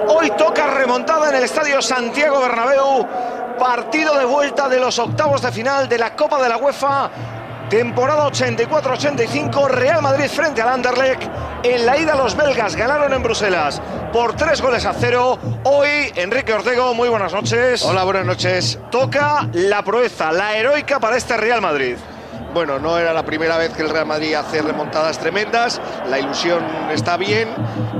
Hoy toca remontada en el estadio Santiago Bernabéu. Partido de vuelta de los octavos de final de la Copa de la UEFA. Temporada 84-85, Real Madrid frente al Anderlecht. En la ida los belgas ganaron en Bruselas por 3-0. Hoy, Enrique Ortego, muy buenas noches. Hola, buenas noches. Toca la proeza, la heroica para este Real Madrid. Bueno, no era la primera vez que el Real Madrid hace remontadas tremendas, la ilusión está bien,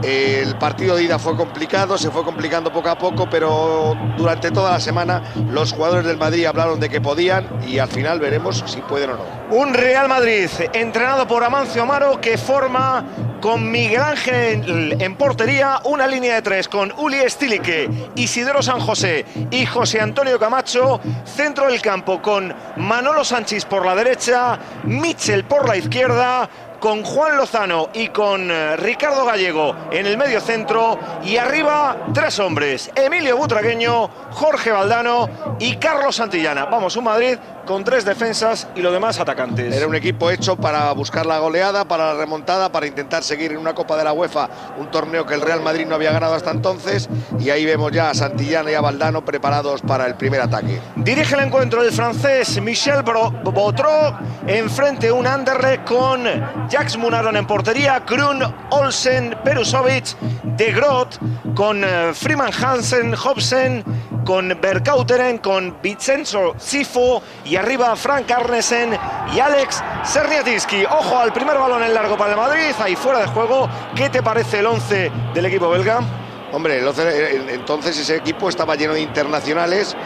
el partido de ida fue complicado, se fue complicando poco a poco, pero durante toda la semana los jugadores del Madrid hablaron de que podían y al final veremos si pueden o no. Un Real Madrid entrenado por Amancio Amaro que forma con Miguel Ángel en portería, una línea de tres con Uli Estilike, Isidoro San José y José Antonio Camacho, centro del campo con Manolo Sanchís por la derecha, Mitchell por la izquierda, con Juan Lozano y con Ricardo Gallego en el medio centro, y arriba tres hombres: Emilio Butragueño, Jorge Valdano y Carlos Santillana. Vamos, un Madrid con tres defensas y lo demás atacantes. Era un equipo hecho para buscar la goleada, para la remontada, para intentar seguir en una Copa de la UEFA, un torneo que el Real Madrid no había ganado hasta entonces, y ahí vemos ya a Santillana y a Valdano preparados para el primer ataque. Dirige el encuentro el francés Michel Baudreau, enfrente un Anderlecht con Jacques Munaron en portería, Krun, Olsen, Perusovic, De Groot, con Freeman Hansen, Hobsen, con Berkauteren, con Vincenzo Sifo, y arriba Frank Arnesen y Alex Serniatinski. Ojo al primer balón en largo para el Madrid, ahí fuera de juego. ¿Qué te parece el 11 del equipo belga? Hombre, entonces ese equipo estaba lleno de internacionales.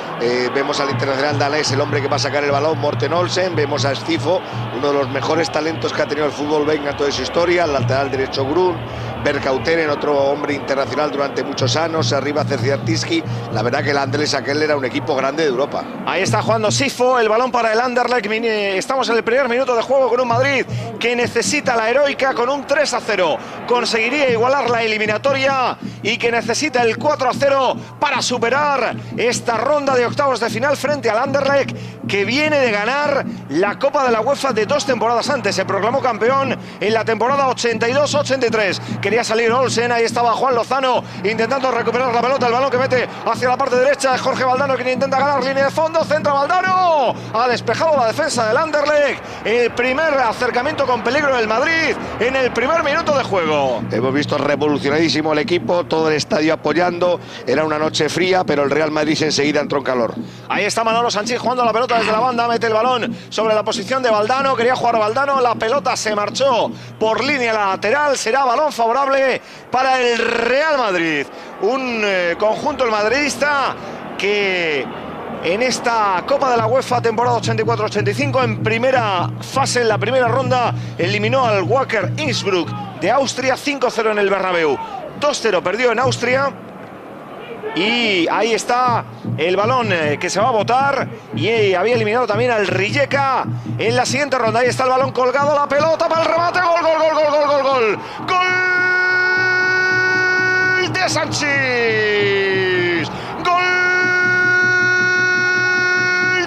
Vemos al internacional danés, el hombre que va a sacar el balón, Morten Olsen. Vemos a Stifo, uno de los mejores talentos que ha tenido el fútbol belga en toda su historia. El lateral derecho Grun, Berkauteren, otro hombre internacional durante muchos años. Arriba Serniatinski. La verdad que el Anderlecht aquel era un equipo grande de Europa. Ahí está jugando Sifo, el balón para el Anderlecht. Estamos en el primer minuto de juego con un Madrid que necesita la heroica. Con un 3-0 conseguiría igualar la eliminatoria y que necesita el 4-0 para superar esta ronda de octavos de final frente al Anderlecht, que viene de ganar la Copa de la UEFA de 2 temporadas antes. Se proclamó campeón en la temporada 82-83. Quería salir Olsen, ahí estaba Juan Lozano intentando recuperar la pelota, el balón que mete hacia la parte derecha. Jorge Valdano, quien intenta ganar línea de fondo, centra Valdano, ha despejado la defensa del Anderlecht. El primer acercamiento con peligro del Madrid en el primer minuto de juego. Hemos visto revolucionadísimo el equipo, todo el estadio apoyando. Era una noche fría, pero el Real Madrid enseguida entró en calor. Ahí está Manolo Sanchís jugando la pelota desde la banda, mete el balón sobre la posición de Valdano, quería jugar Valdano, la pelota se marchó por línea lateral, será balón favorable para el Real Madrid. Un conjunto el madridista que en esta Copa de la UEFA temporada 84-85, en primera fase, en la primera ronda, eliminó al Wacker Innsbruck de Austria 5-0 en el Bernabéu. 2-0 perdió en Austria. Y ahí está el balón que se va a botar, y había eliminado también al Rijeka en la siguiente ronda. Ahí está el balón colgado, la pelota para el remate, gol, gol, gol, gol, gol, gol, gol, gol de Sanchís, gol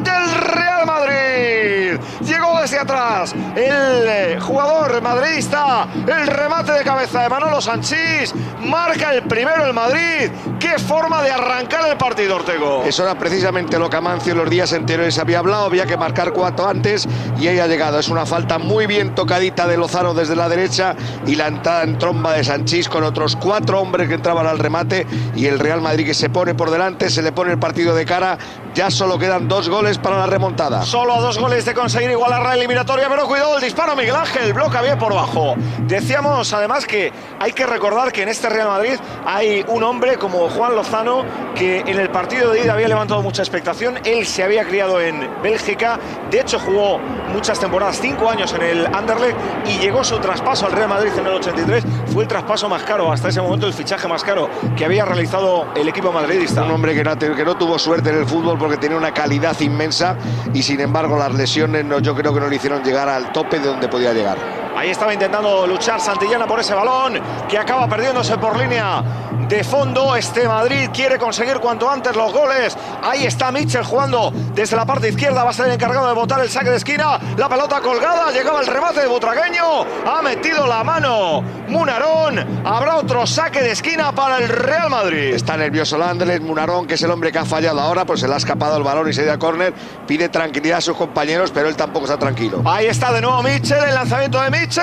del Real Madrid. Llegó desde atrás el jugador madridista, el remate de cabeza de Manolo Sanchís, marca el primero el Madrid. Qué forma de arrancar el partido, Ortego. Eso era precisamente lo que Amancio en los días anteriores había hablado, había que marcar cuanto antes, y ahí ha llegado. Es una falta muy bien tocadita de Lozano desde la derecha, y la entrada en tromba de Sanchís con otros 4 hombres que entraban al remate, y el Real Madrid que se pone por delante, se le pone el partido de cara. Ya solo quedan 2 goles para la remontada. Solo a 2 goles de conseguir igualar la eliminatoria, pero cuidado el disparo, Miguel Ángel, bloquea bien por bajo. Decíamos además que hay que recordar que en este Real Madrid hay un hombre como Juan Lozano, que en el partido de ida había levantado mucha expectación. Él se había criado en Bélgica, de hecho jugó muchas temporadas, 5 años en el Anderlecht, y llegó su traspaso al Real Madrid en el 83. Fue el traspaso más caro, hasta ese momento el fichaje más caro que había realizado el equipo madridista. Un hombre que no tuvo suerte en el fútbol porque tenía una calidad inmensa, y sin embargo las lesiones yo creo que no le hicieron llegar al tope de donde podía llegar. Ahí estaba intentando luchar Santillana por ese balón, que acaba perdiéndose por línea de fondo. Este Madrid quiere conseguir cuanto antes los goles. Ahí está Mitchell jugando desde la parte izquierda. Va a ser el encargado de botar el saque de esquina. La pelota colgada. Llegaba el remate de Butragueño. Ha metido la mano Munarón. Habrá otro saque de esquina para el Real Madrid. Está nervioso Anderlecht. Munarón, que es el hombre que ha fallado ahora, pues se le ha escapado el balón y se ha ido a córner. Pide tranquilidad a sus compañeros, pero él tampoco está tranquilo. Ahí está de nuevo Mitchell. El lanzamiento de Mitchell.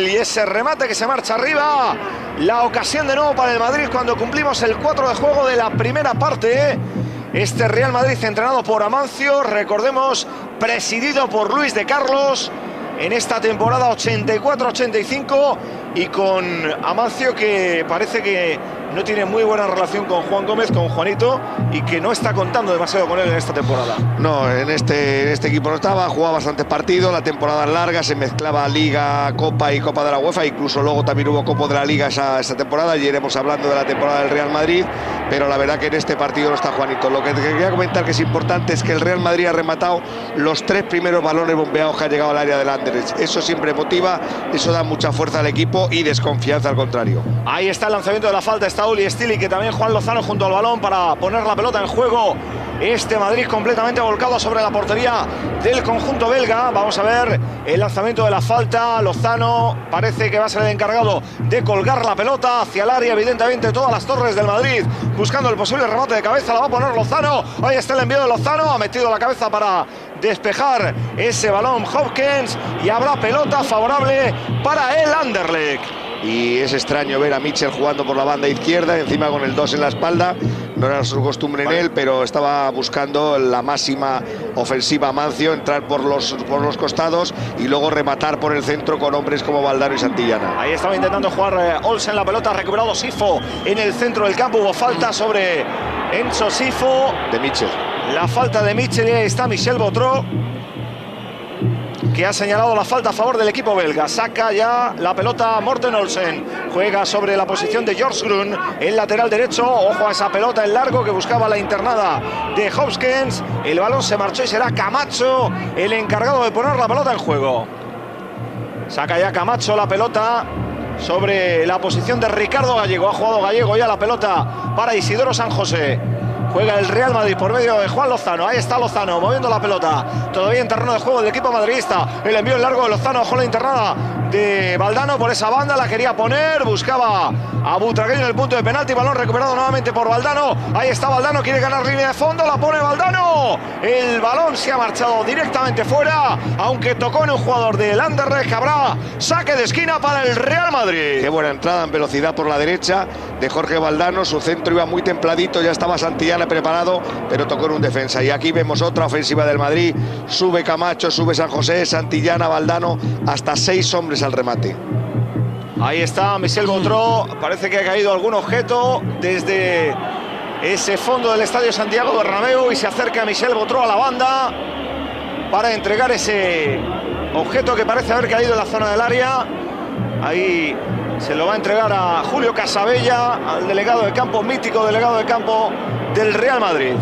Y ese remate que se marcha arriba. La ocasión de nuevo para el Madrid cuando cumplimos el 4 de juego de la primera parte. Este Real Madrid entrenado por Amancio, recordemos, presidido por Luis de Carlos en esta temporada 84-85, y con Amancio, que parece que no tiene muy buena relación con Juan Gómez, con Juanito, y que no está contando demasiado con él en esta temporada. No, en este equipo no estaba, jugaba bastantes partidos, la temporada larga, se mezclaba Liga, Copa y Copa de la UEFA, incluso luego también hubo Copa de la Liga esa temporada, y iremos hablando de la temporada del Real Madrid, pero la verdad que en este partido no está Juanito. Lo que te quería comentar que es importante es que el Real Madrid ha rematado los 3 primeros balones bombeados que ha llegado al área del Anderlecht. Eso siempre motiva, eso da mucha fuerza al equipo y desconfianza al contrario. Ahí está el lanzamiento de la falta, está Uli Stili, que también Juan Lozano junto al balón para poner la pelota en juego. Este Madrid completamente volcado sobre la portería del conjunto belga. Vamos a ver el lanzamiento de la falta. Lozano parece que va a ser el encargado de colgar la pelota hacia el área. Evidentemente todas las torres del Madrid buscando el posible remate de cabeza. La va a poner Lozano. Ahí está el envío de Lozano. Ha metido la cabeza para despejar ese balón Hopkins, y habrá pelota favorable para el Anderlecht. Y es extraño ver a Mitchell jugando por la banda izquierda, encima con el 2 en la espalda. No era su costumbre en él, pero estaba buscando la máxima ofensiva Amancio, entrar por los costados y luego rematar por el centro con hombres como Valdano y Santillana. Ahí estaba intentando jugar Olsen la pelota, ha recuperado Sifo en el centro del campo. Hubo falta sobre Enzo Sifo. De Mitchell. La falta de Mitchell, y ahí está Michel Botró, que ha señalado la falta a favor del equipo belga. Saca ya la pelota Morten Olsen. Juega sobre la posición de George Grun, el lateral derecho. Ojo a esa pelota en largo que buscaba la internada de Hopkins. El balón se marchó y será Camacho el encargado de poner la pelota en juego. Saca ya Camacho la pelota sobre la posición de Ricardo Gallego. Ha jugado Gallego ya la pelota para Isidoro San José. Juega el Real Madrid por medio de Juan Lozano. Ahí está Lozano moviendo la pelota. Todavía en terreno de juego del equipo madridista. El envío en largo de Lozano. Ojo la internada de Valdano por esa banda. La quería poner. Buscaba a Butragueño en el punto de penalti. Balón recuperado nuevamente por Valdano. Ahí está Valdano. Quiere ganar línea de fondo. La pone Valdano. El balón se ha marchado directamente fuera. Aunque tocó en un jugador del Anderlecht. Habrá saque de esquina para el Real Madrid. Qué buena entrada en velocidad por la derecha de Jorge Valdano. Su centro iba muy templadito. Ya estaba Santillana preparado, pero tocó en un defensa. Y aquí vemos otra ofensiva del Madrid. Sube Camacho, sube San José, Santillana, Valdano, hasta 6 hombres al remate. Ahí está Michel Botró. Parece que ha caído algún objeto desde ese fondo del estadio Santiago Bernabéu, y se acerca Michel Botró a la banda para entregar ese objeto que parece haber caído en la zona del área. Ahí se lo va a entregar a Julio Casabella, al delegado de campo, mítico delegado de campo del Real Madrid.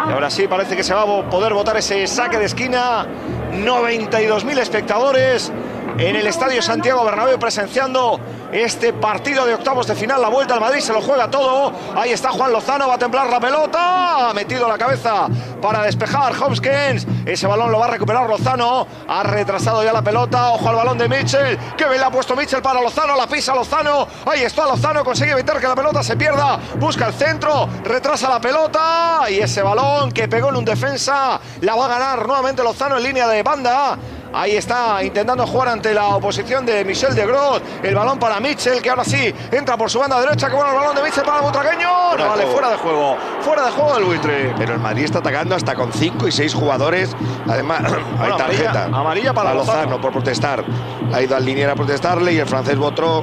Y ahora sí parece que se va a poder votar ese saque de esquina. 92.000 espectadores en el estadio Santiago Bernabéu presenciando este partido de octavos de final. La vuelta al Madrid, se lo juega todo. Ahí está Juan Lozano, va a templar la pelota. Ha metido la cabeza para despejar Hopkins. Ese balón lo va a recuperar Lozano. Ha retrasado ya la pelota. Ojo al balón de Mitchell. Que bien le ha puesto Mitchell para Lozano. La pisa Lozano. Ahí está Lozano. Consigue evitar que la pelota se pierda. Busca el centro. Retrasa la pelota. Y ese balón que pegó en un defensa la va a ganar nuevamente Lozano en línea de banda. Ahí está intentando jugar ante la oposición de Michel de Groot. El balón para Mitchell, que ahora sí entra por su banda derecha. Que bueno el balón de Mitchell para el Butragueño. No vale, fuera de juego. Fuera de juego del buitre. Pero el Madrid está atacando hasta con 5 y 6 jugadores. Además, hay tarjeta. Amarilla para Lozano por protestar. Ha ido al linier a protestarle, y el francés Botró,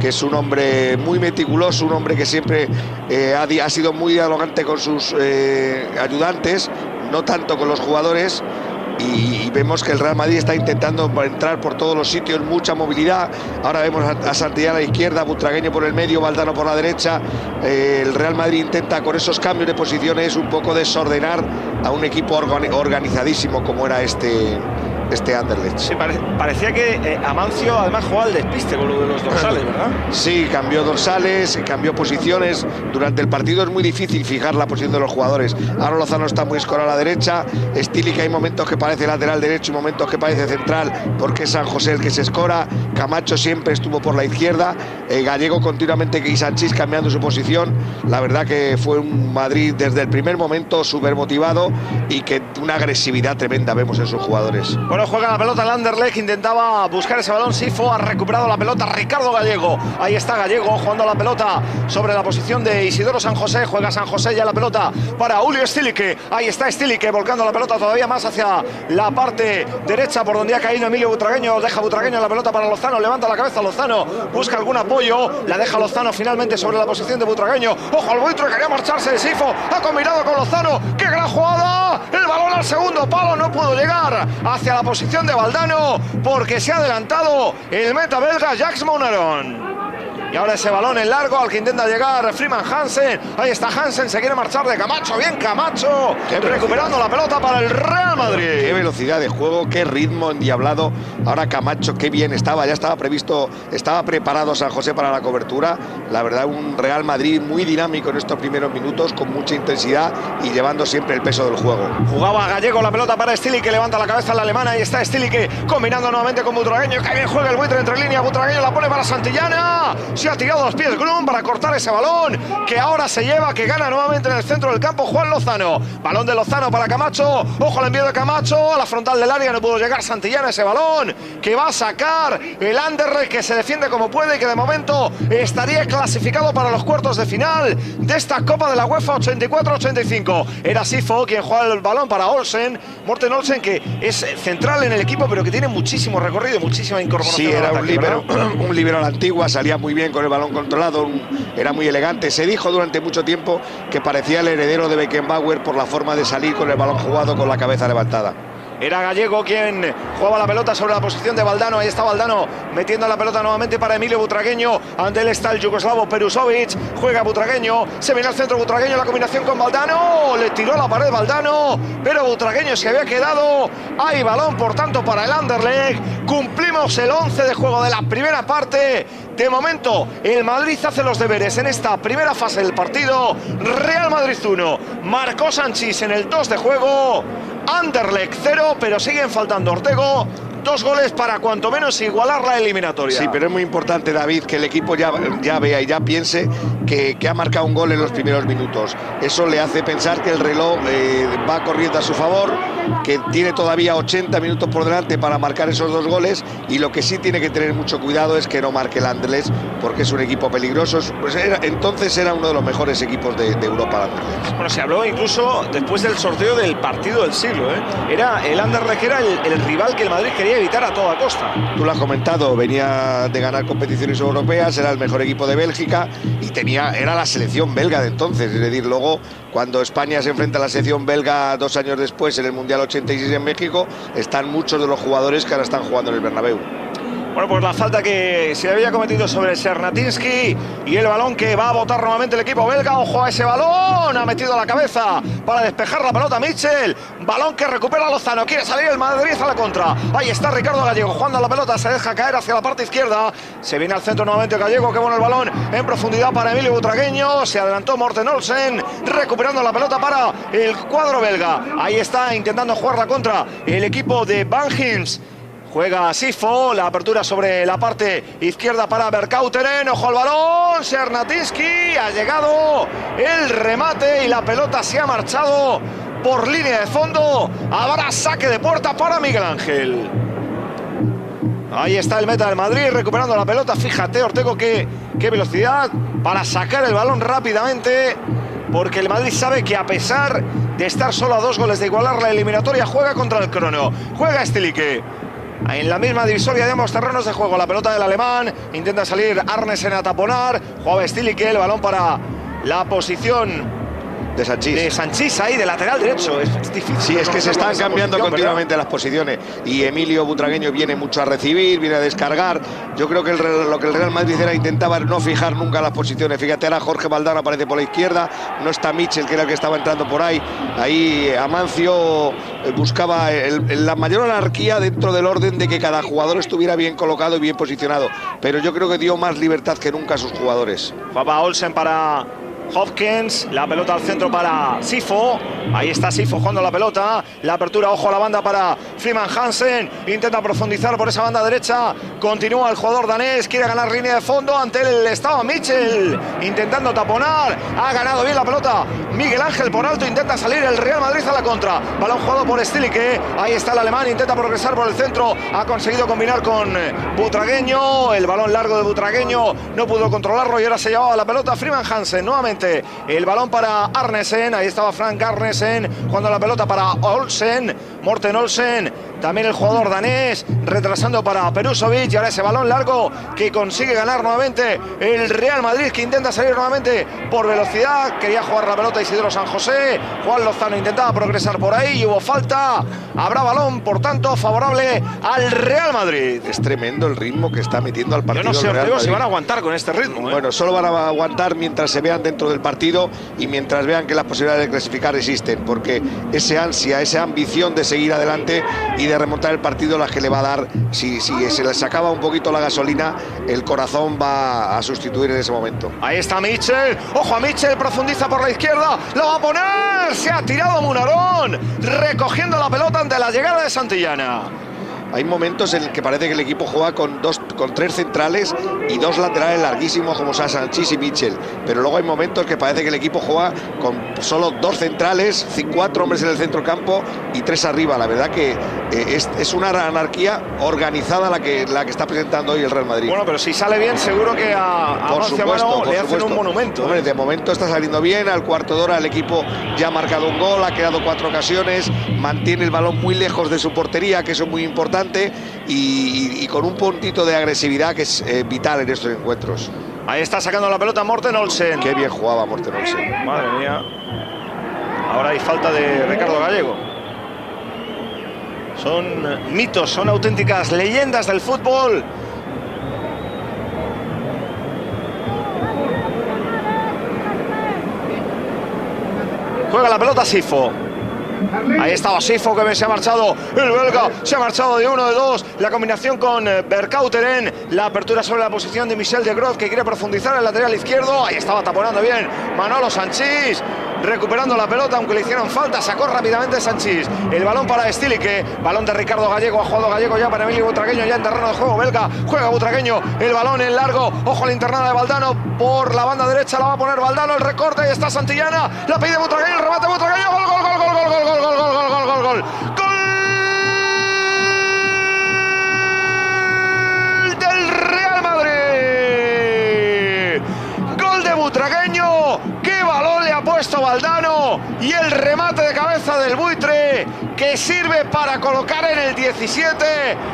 que es un hombre muy meticuloso, un hombre que siempre ha sido muy dialogante con sus ayudantes, no tanto con los jugadores. Y vemos que el Real Madrid está intentando entrar por todos los sitios, mucha movilidad. Ahora vemos a Santillana a la izquierda, Butragueño por el medio, Valdano por la derecha. El Real Madrid intenta con esos cambios de posiciones un poco desordenar a un equipo organizadísimo como era este este Anderlecht. Sí, parecía que Amancio además jugaba al despiste con lo de los dorsales, ¿verdad? Sí, cambió dorsales, cambió posiciones. Durante el partido es muy difícil fijar la posición de los jugadores. Ahora Lozano está muy escorado a la derecha. Stilic hay momentos que parece lateral derecho y momentos que parece central, porque es San José el que se escora. Camacho siempre estuvo por la izquierda. Gallego continuamente y Sanchís cambiando su posición. La verdad que fue un Madrid desde el primer momento súper motivado y que una agresividad tremenda vemos en sus jugadores. Bueno, juega la pelota el Anderlecht, intentaba buscar ese balón. Sifo ha recuperado la pelota Ricardo Gallego. Ahí está Gallego jugando la pelota sobre la posición de Isidoro San José. Juega San José ya la pelota para Julio Stilic. Ahí está Stilic volcando la pelota todavía más hacia la parte derecha por donde ha caído Emilio Butragueño. Deja Butragueño la pelota para Lozano. Levanta la cabeza Lozano. Busca algún apoyo. La deja Lozano finalmente sobre la posición de Butragueño. Ojo al buitre, quería marcharse de Sifo. Ha combinado con Lozano. ¡Qué gran jugada! El balón al segundo palo. No pudo llegar hacia la posición de Valdano porque se ha adelantado el meta belga Jacques Monaron. Y ahora ese balón en largo al que intenta llegar Freeman Hansen. Ahí está Hansen, se quiere marchar de Camacho. Bien Camacho, recuperando la pelota para el Real Madrid. Qué velocidad de juego, qué ritmo endiablado. Ahora Camacho, qué bien estaba, ya estaba previsto, estaba preparado San José para la cobertura. La verdad, un Real Madrid muy dinámico en estos primeros minutos, con mucha intensidad y llevando siempre el peso del juego. Jugaba Gallego la pelota para Stilic, que levanta la cabeza en la alemana. Ahí está Stilic combinando nuevamente con Butragueño. Que bien juega el buitre entre líneas. Butragueño la pone para Santillana. Se ha tirado a los pies Grun para cortar ese balón que ahora se lleva, que gana nuevamente en el centro del campo Juan Lozano. Balón de Lozano para Camacho. Ojo al envío de Camacho a la frontal del área. No pudo llegar Santillana, ese balón que va a sacar el Anderlecht, que se defiende como puede y que de momento estaría clasificado para los cuartos de final de esta Copa de la UEFA 84-85. Era Sifo quien juega el balón para Olsen. Morten Olsen, que es central en el equipo pero que tiene muchísimo recorrido, muchísima incorporación. Sí, era ataque, un líbero a la antigua, salía muy bien con el balón controlado, era muy elegante. Se dijo durante mucho tiempo que parecía el heredero de Beckenbauer por la forma de salir con el balón jugado con la cabeza levantada. Era Gallego quien jugaba la pelota sobre la posición de Valdano. Ahí está Valdano metiendo la pelota nuevamente para Emilio Butragueño. Ante él está el yugoslavo Perusovic. Juega Butragueño. Se viene al centro Butragueño. La combinación con Valdano. Le tiró a la pared Valdano. Pero Butragueño se había quedado. Hay balón, por tanto, para el Anderlecht. Cumplimos el 11 de juego de la primera parte. De momento, el Madrid hace los deberes en esta primera fase del partido. Real Madrid 1. Marcó Sanchís en el 2 de juego. Anderlecht 0, pero siguen faltando Ortego. 2 goles para cuanto menos igualar la eliminatoria. Sí, pero es muy importante, David, que el equipo ya vea y ya piense que ha marcado un gol en los primeros minutos. Eso le hace pensar que el reloj va corriendo a su favor, que tiene todavía 80 minutos por delante para marcar esos 2 goles, y lo que sí tiene que tener mucho cuidado es que no marque el Anderlecht, porque es un equipo peligroso. Pues entonces era uno de los mejores equipos de Europa, el Anderlecht. Bueno, se habló incluso después del sorteo del partido del siglo, ¿eh? Era el Anderlecht, que era el rival que el Madrid quería evitar a toda costa. Tú lo has comentado, venía de ganar competiciones europeas, era el mejor equipo de Bélgica y era la selección belga de entonces. Es decir, luego cuando España se enfrenta a la selección belga 2 años después en el Mundial 86 en México, están muchos de los jugadores que ahora están jugando en el Bernabéu. Bueno, pues la falta que se había cometido sobre Cernatinsky y el balón que va a botar nuevamente el equipo belga. Ojo a ese balón, ha metido la cabeza para despejar la pelota Mitchell. Balón que recupera Lozano, quiere salir el Madrid a la contra. Ahí está Ricardo Gallego jugando la pelota, se deja caer hacia la parte izquierda. Se viene al centro nuevamente Gallego, que bueno el balón en profundidad para Emilio Butragueño. Se adelantó Morten Olsen, recuperando la pelota para el cuadro belga. Ahí está intentando jugar la contra el equipo de Van Hims. Juega Sifo, la apertura sobre la parte izquierda para Berkauteren. Ojo al balón, Cernatinsky, ha llegado el remate y la pelota se ha marchado por línea de fondo. Habrá saque de puerta para Miguel Ángel. Ahí está el meta del Madrid recuperando la pelota. Fíjate, Ortego, qué velocidad para sacar el balón rápidamente, porque el Madrid sabe que a pesar de estar solo a 2 goles de igualar la eliminatoria, juega contra el crono. Juega Stilic. En la misma divisoria de ambos terrenos de juego, la pelota del alemán, intenta salir Arnesen a taponar, juega Stilic, el balón para la posición Sanchís. De Sanchís ahí, de lateral derecho. Es difícil. Sí, es que se están cambiando continuamente ¿verdad? las posiciones. Y Emilio Butragueño viene mucho a recibir, viene a descargar. Yo creo que lo que el Real Madrid intentaba no fijar nunca las posiciones. Fíjate, ahora Jorge Valdano aparece por la izquierda. No está Michel, que era el que estaba entrando por ahí. Ahí Amancio buscaba la mayor anarquía dentro del orden de que cada jugador estuviera bien colocado y bien posicionado. Pero yo creo que dio más libertad que nunca a sus jugadores. Papá Olsen para Hopkins, la pelota al centro para Sifo. Ahí está Sifo jugando la pelota. La apertura, ojo a la banda para Freeman Hansen. Intenta profundizar por esa banda derecha. Continúa el jugador danés. Quiere ganar línea de fondo. Ante él estaba Michel intentando taponar. Ha ganado bien la pelota Miguel Ángel por alto. Intenta salir el Real Madrid a la contra. Balón jugado por Stilicke. Ahí está el alemán. Intenta progresar por el centro. Ha conseguido combinar con Butragueño. El balón largo de Butragueño no pudo controlarlo y ahora se llevaba la pelota Freeman Hansen. Nuevamente el balón para Arnesen. Ahí estaba Frank Arnesen jugando la pelota para Olsen. Morten Olsen, también el jugador danés, retrasando para Perusovic. Y ahora ese balón largo que consigue ganar nuevamente el Real Madrid, que intenta salir nuevamente por velocidad. Quería jugar la pelota Isidro San José. Juan Lozano intentaba progresar por ahí y hubo falta. Habrá balón, por tanto, favorable al Real Madrid. Es tremendo el ritmo que está metiendo al partido. Yo no sé, el Real Madrid. si van a aguantar con este ritmo. Bueno, solo van a aguantar mientras se vean dentro del partido y mientras vean que las posibilidades de clasificar existen, porque ese ansia, esa ambición de seguir adelante y de remontar el partido, la que le va a dar, si se les acaba un poquito la gasolina, el corazón va a sustituir en ese momento. Ahí está Michel, ojo a Michel, profundiza por la izquierda, lo va a poner, se ha tirado Munarón, recogiendo la pelota ante la llegada de Santillana. Hay momentos en el que parece que el equipo juega con tres centrales y dos laterales larguísimos como son Sanchís y Michel, pero luego hay momentos que parece que el equipo juega con solo dos centrales, 4 hombres en el centro campo y 3 arriba. La verdad que es una anarquía organizada la que está presentando hoy el Real Madrid. Bueno, pero si sale bien seguro que a Marciano le hacen un monumento. Hombre, de momento está saliendo bien. Al cuarto de hora el equipo ya ha marcado un gol, ha creado 4 ocasiones, mantiene el balón muy lejos de su portería, que eso es muy importante, y con un puntito de agresividad que es vital en estos encuentros. Ahí está sacando la pelota Morten Olsen. Qué bien jugaba Morten Olsen. Madre mía. Ahora hay falta de Ricardo Gallego. Son mitos, son auténticas leyendas del fútbol. Juega la pelota Sifo. Ahí estaba Sifo, que se ha marchado el belga, se ha marchado de 1 de 2. La combinación con Berkauteren, la apertura sobre la posición de Michel de Groot, que quiere profundizar el lateral izquierdo. Ahí estaba taponando bien Manolo Sanchís, recuperando la pelota, aunque le hicieron falta. Sacó rápidamente Sanchís. El balón para Stilicke, balón de Ricardo Gallego. Ha jugado Gallego ya para Emilio Butragueño, ya en terreno de juego belga. Juega Butragueño, el balón en largo. Ojo a la internada de Valdano por la banda derecha, la va a poner Valdano. El recorte, ahí está Santillana, la pide Butragueño, el remate Butragueño. Gol, gol, gol, gol, gol, gol, gol, gol, gol, gol, gol, gol, gol. Gol del Real Madrid. Gol de Butragueño. ¡Qué balón le ha puesto Valdano! Y el remate de cabeza del buitre, que sirve para colocar en el 17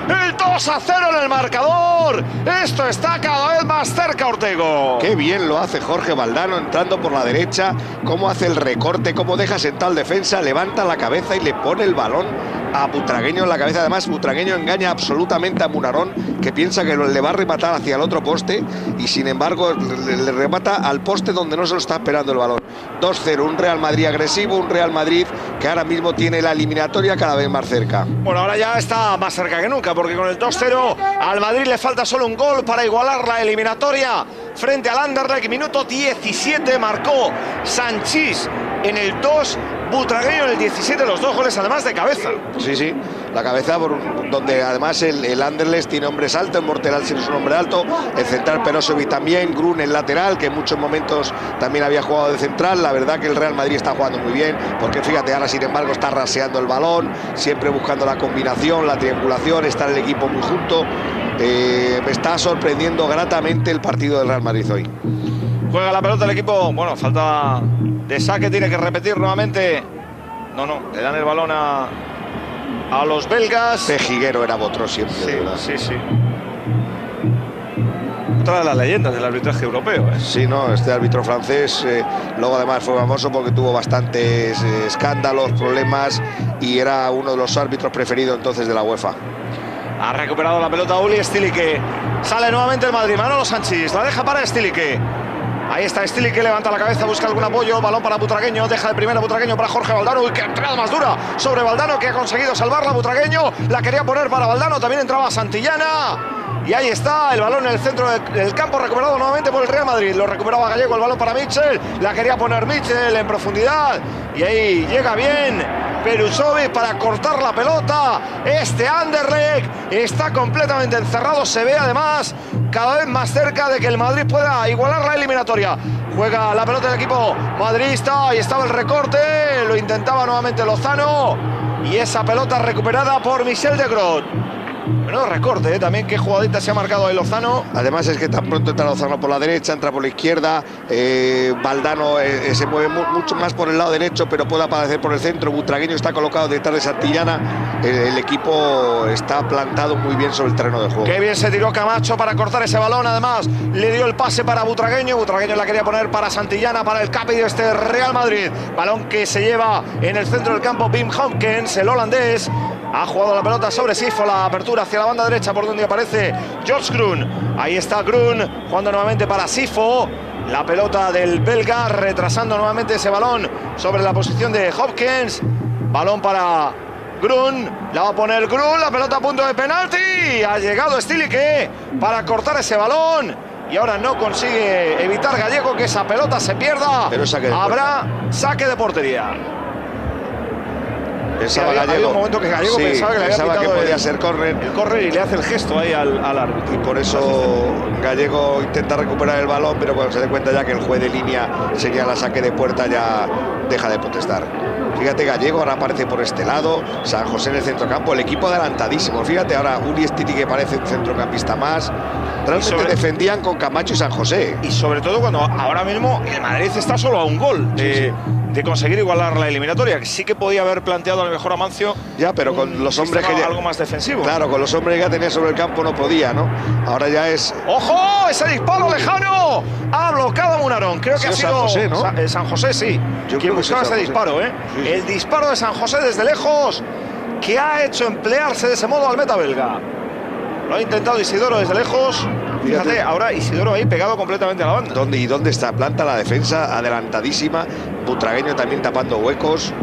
el 2-0 en el marcador. Esto está cada vez más cerca, Ortego. Qué bien lo hace Jorge Valdano entrando por la derecha, cómo hace el recorte, cómo deja sentado al defensa, levanta la cabeza y le pone el balón a Butragueño en la cabeza. Además, Butragueño engaña absolutamente a Munarón, que piensa que le va a rematar hacia el otro poste y sin embargo le remata al poste donde no se lo está esperando el balón. 2-0, un Real Madrid agresivo, un Real Madrid que ahora mismo tiene la eliminatoria cada vez más cerca. Bueno, ahora ya está más cerca que nunca, porque con el 2-0 al Madrid le falta solo un gol para igualar la eliminatoria frente al Anderlecht. Minuto 17 marcó Sanchís en el 2, Butragueño en el 17, los 2 goles además de cabeza. Sí, sí, la cabeza donde además el Anderlecht tiene hombres altos, Morten Olsen es un hombre alto, el central Perosovic también, Grun el lateral, que en muchos momentos también había jugado de central. La verdad que el Real Madrid está jugando muy bien, porque fíjate, ahora sin embargo está raseando el balón, siempre buscando la combinación, la triangulación, está el equipo muy junto. Me está sorprendiendo gratamente el partido del Real Madrid hoy. Juega la pelota el equipo, bueno, falta de saque, tiene que repetir nuevamente. No, le dan el balón a los belgas. Pejiguero era otro siempre, sí, de verdad. Sí. otra de las leyendas del arbitraje europeo, ¿eh? Sí, no, este árbitro francés luego además fue famoso porque tuvo bastantes escándalos, problemas y era uno de los árbitros preferidos entonces de la UEFA. Ha recuperado la pelota Uli Stilicke. Sale nuevamente el Madrid. Manolo Sanchís la deja para Stilicke. Ahí está Stilicke, levanta la cabeza, busca algún apoyo. Balón para Butragueño, deja de primera Butragueño para Jorge Valdano. Uy, qué entrada más dura sobre Valdano, que ha conseguido salvarla. Butragueño la quería poner para Valdano, también entraba Santillana. Y ahí está el balón en el centro del campo, recuperado nuevamente por el Real Madrid. Lo recuperaba Gallego, el balón para Mitchell. La quería poner Mitchell en profundidad. Y ahí llega bien Perusovic para cortar la pelota. Este Anderlecht está completamente encerrado. Se ve además cada vez más cerca de que el Madrid pueda igualar la eliminatoria. Juega la pelota del equipo madridista. Ahí estaba el recorte. Lo intentaba nuevamente Lozano. Y esa pelota recuperada por Michel de Groot. Menudo recorte, también qué jugadita se ha marcado ahí Lozano. Además es que tan pronto entra Lozano por la derecha, entra por la izquierda. Valdano se mueve mucho más por el lado derecho, pero puede aparecer por el centro. Butragueño está colocado detrás de Santillana. El equipo está plantado muy bien sobre el terreno de juego. Qué bien se tiró Camacho para cortar ese balón. Además le dio el pase para Butragueño. Butragueño la quería poner para Santillana, para el capi de este Real Madrid. Balón que se lleva en el centro del campo Wim Honkens, el holandés. Ha jugado la pelota sobre Sifo, la apertura hacia la banda derecha por donde aparece George Grun. Ahí está Grun jugando nuevamente para Sifo. La pelota del belga retrasando nuevamente ese balón sobre la posición de Hopkins. Balón para Grun, la va a poner Grun, la pelota a punto de penalti. Ha llegado Stilicke para cortar ese balón. Y ahora no consigue evitar Gallego que esa pelota se pierda. Pero habrá saque de portería. Pensaba había Gallego, un momento que Gallego sí, pensaba que le había pensaba que pitado podía ser córner. El córner y le hace el gesto ahí al árbitro. Y por eso Gallego intenta recuperar el balón, pero cuando se dé cuenta ya que el juez de línea señala saque de puerta, ya deja de protestar. Fíjate, Gallego ahora aparece por este lado, San José en el centrocampo, el equipo adelantadísimo. Fíjate ahora, Uli Stilicke parece un centrocampista más. Realmente defendían con Camacho y San José. Y sobre todo cuando ahora mismo el Madrid está solo a un gol de conseguir igualar la eliminatoria, que sí que podía haber planteado a lo mejor Amancio. Ya, pero con los hombres que ya, algo más defensivo. Claro, con los hombres que ya tenía sobre el campo no podía, ¿no? Ahora ya es. ¡Ojo! ¡Ese disparo lejano! Ha bloqueado Munarón. Creo que ha sido San José, ¿no? San José, sí. Yo quien buscaba ese disparo, ¿eh? Sí. El disparo de San José desde lejos, que ha hecho emplearse de ese modo al meta belga. Lo ha intentado Isidoro desde lejos. Fíjate, ahora Isidoro ahí pegado completamente a la banda. ¿Y dónde está? Planta la defensa, adelantadísima. Butragueño también tapando huecos.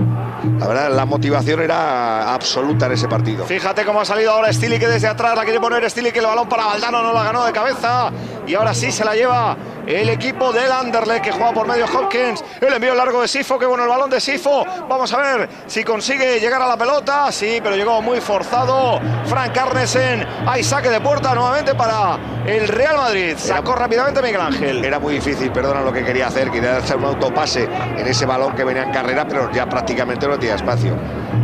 La verdad, la motivación era absoluta en ese partido. Fíjate cómo ha salido ahora Stilicke desde atrás. La quiere poner Stilicke, el balón para Valdano, no la ganó de cabeza. Y ahora sí se la lleva el equipo del Anderlecht, que juega por medio Hopkins. El envío largo de Sifo, que bueno el balón de Sifo. Vamos a ver si consigue llegar a la pelota. Sí, pero llegó muy forzado Frank Arnesen. Hay saque de puerta nuevamente para el Real Madrid. Sacó rápidamente Miguel Ángel. Era muy difícil, perdona lo que quería hacer. Quería hacer un autopase en ese balón que venía en carrera, pero ya prácticamente no tenía espacio.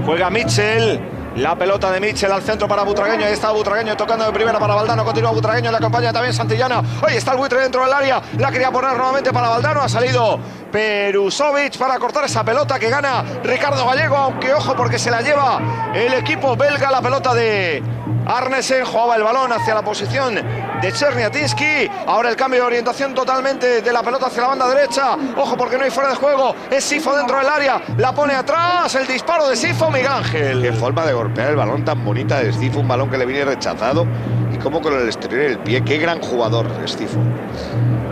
Juega Mitchell. La pelota de Mitchell al centro para Butragueño. Ahí está Butragueño tocando de primera para Valdano. Continúa Butragueño, le acompaña también Santillana. Ahí está el buitre dentro del área. La quería poner nuevamente para Valdano. Ha salido Perusovic para cortar esa pelota que gana Ricardo Gallego. Aunque ojo, porque se la lleva el equipo belga. La pelota de Arnesen. Jugaba el balón hacia la posición de Cherniatinski. Ahora el cambio de orientación totalmente de la pelota hacia la banda derecha. Ojo, porque no hay fuera de juego. Es Sifo dentro del área. La pone atrás. El disparo de Sifo, Miguel Ángel. Qué forma de golpear el balón tan bonita de Stifo. Un balón que le viene rechazado. Y como con el exterior del pie. Qué gran jugador, Stifo.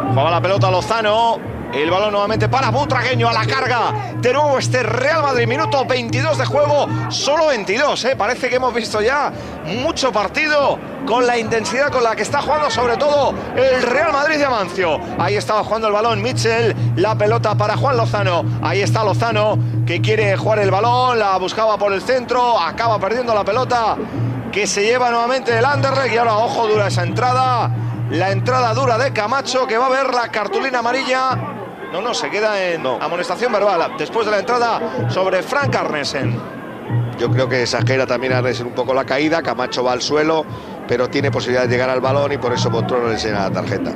Jugaba la pelota Lozano. El balón nuevamente para Butragueño a la carga. De nuevo este Real Madrid, minuto 22 de juego. Solo 22, ¿eh? Parece que hemos visto ya mucho partido con la intensidad con la que está jugando sobre todo el Real Madrid de Amancio. Ahí estaba jugando el balón Mitchell. La pelota para Juan Lozano. Ahí está Lozano, que quiere jugar el balón. La buscaba por el centro. Acaba perdiendo la pelota, que se lleva nuevamente el Anderlecht. Y ahora, ojo, dura esa entrada. La entrada dura de Camacho, que va a ver la cartulina amarilla. No, se queda en amonestación verbal después de la entrada sobre Frank Arnesen. Yo creo que exagera también Arnesen un poco la caída. Camacho va al suelo pero tiene posibilidad de llegar al balón y por eso Botro no le enseña la tarjeta.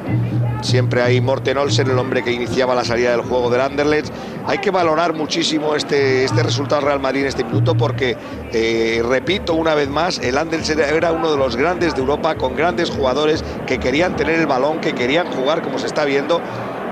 Siempre hay Morten Olsen, el hombre que iniciaba la salida del juego del Anderlecht. Hay que valorar muchísimo este resultado Real Madrid en este minuto porque, repito una vez más, el Anderlecht era uno de los grandes de Europa, con grandes jugadores que querían tener el balón, que querían jugar como se está viendo,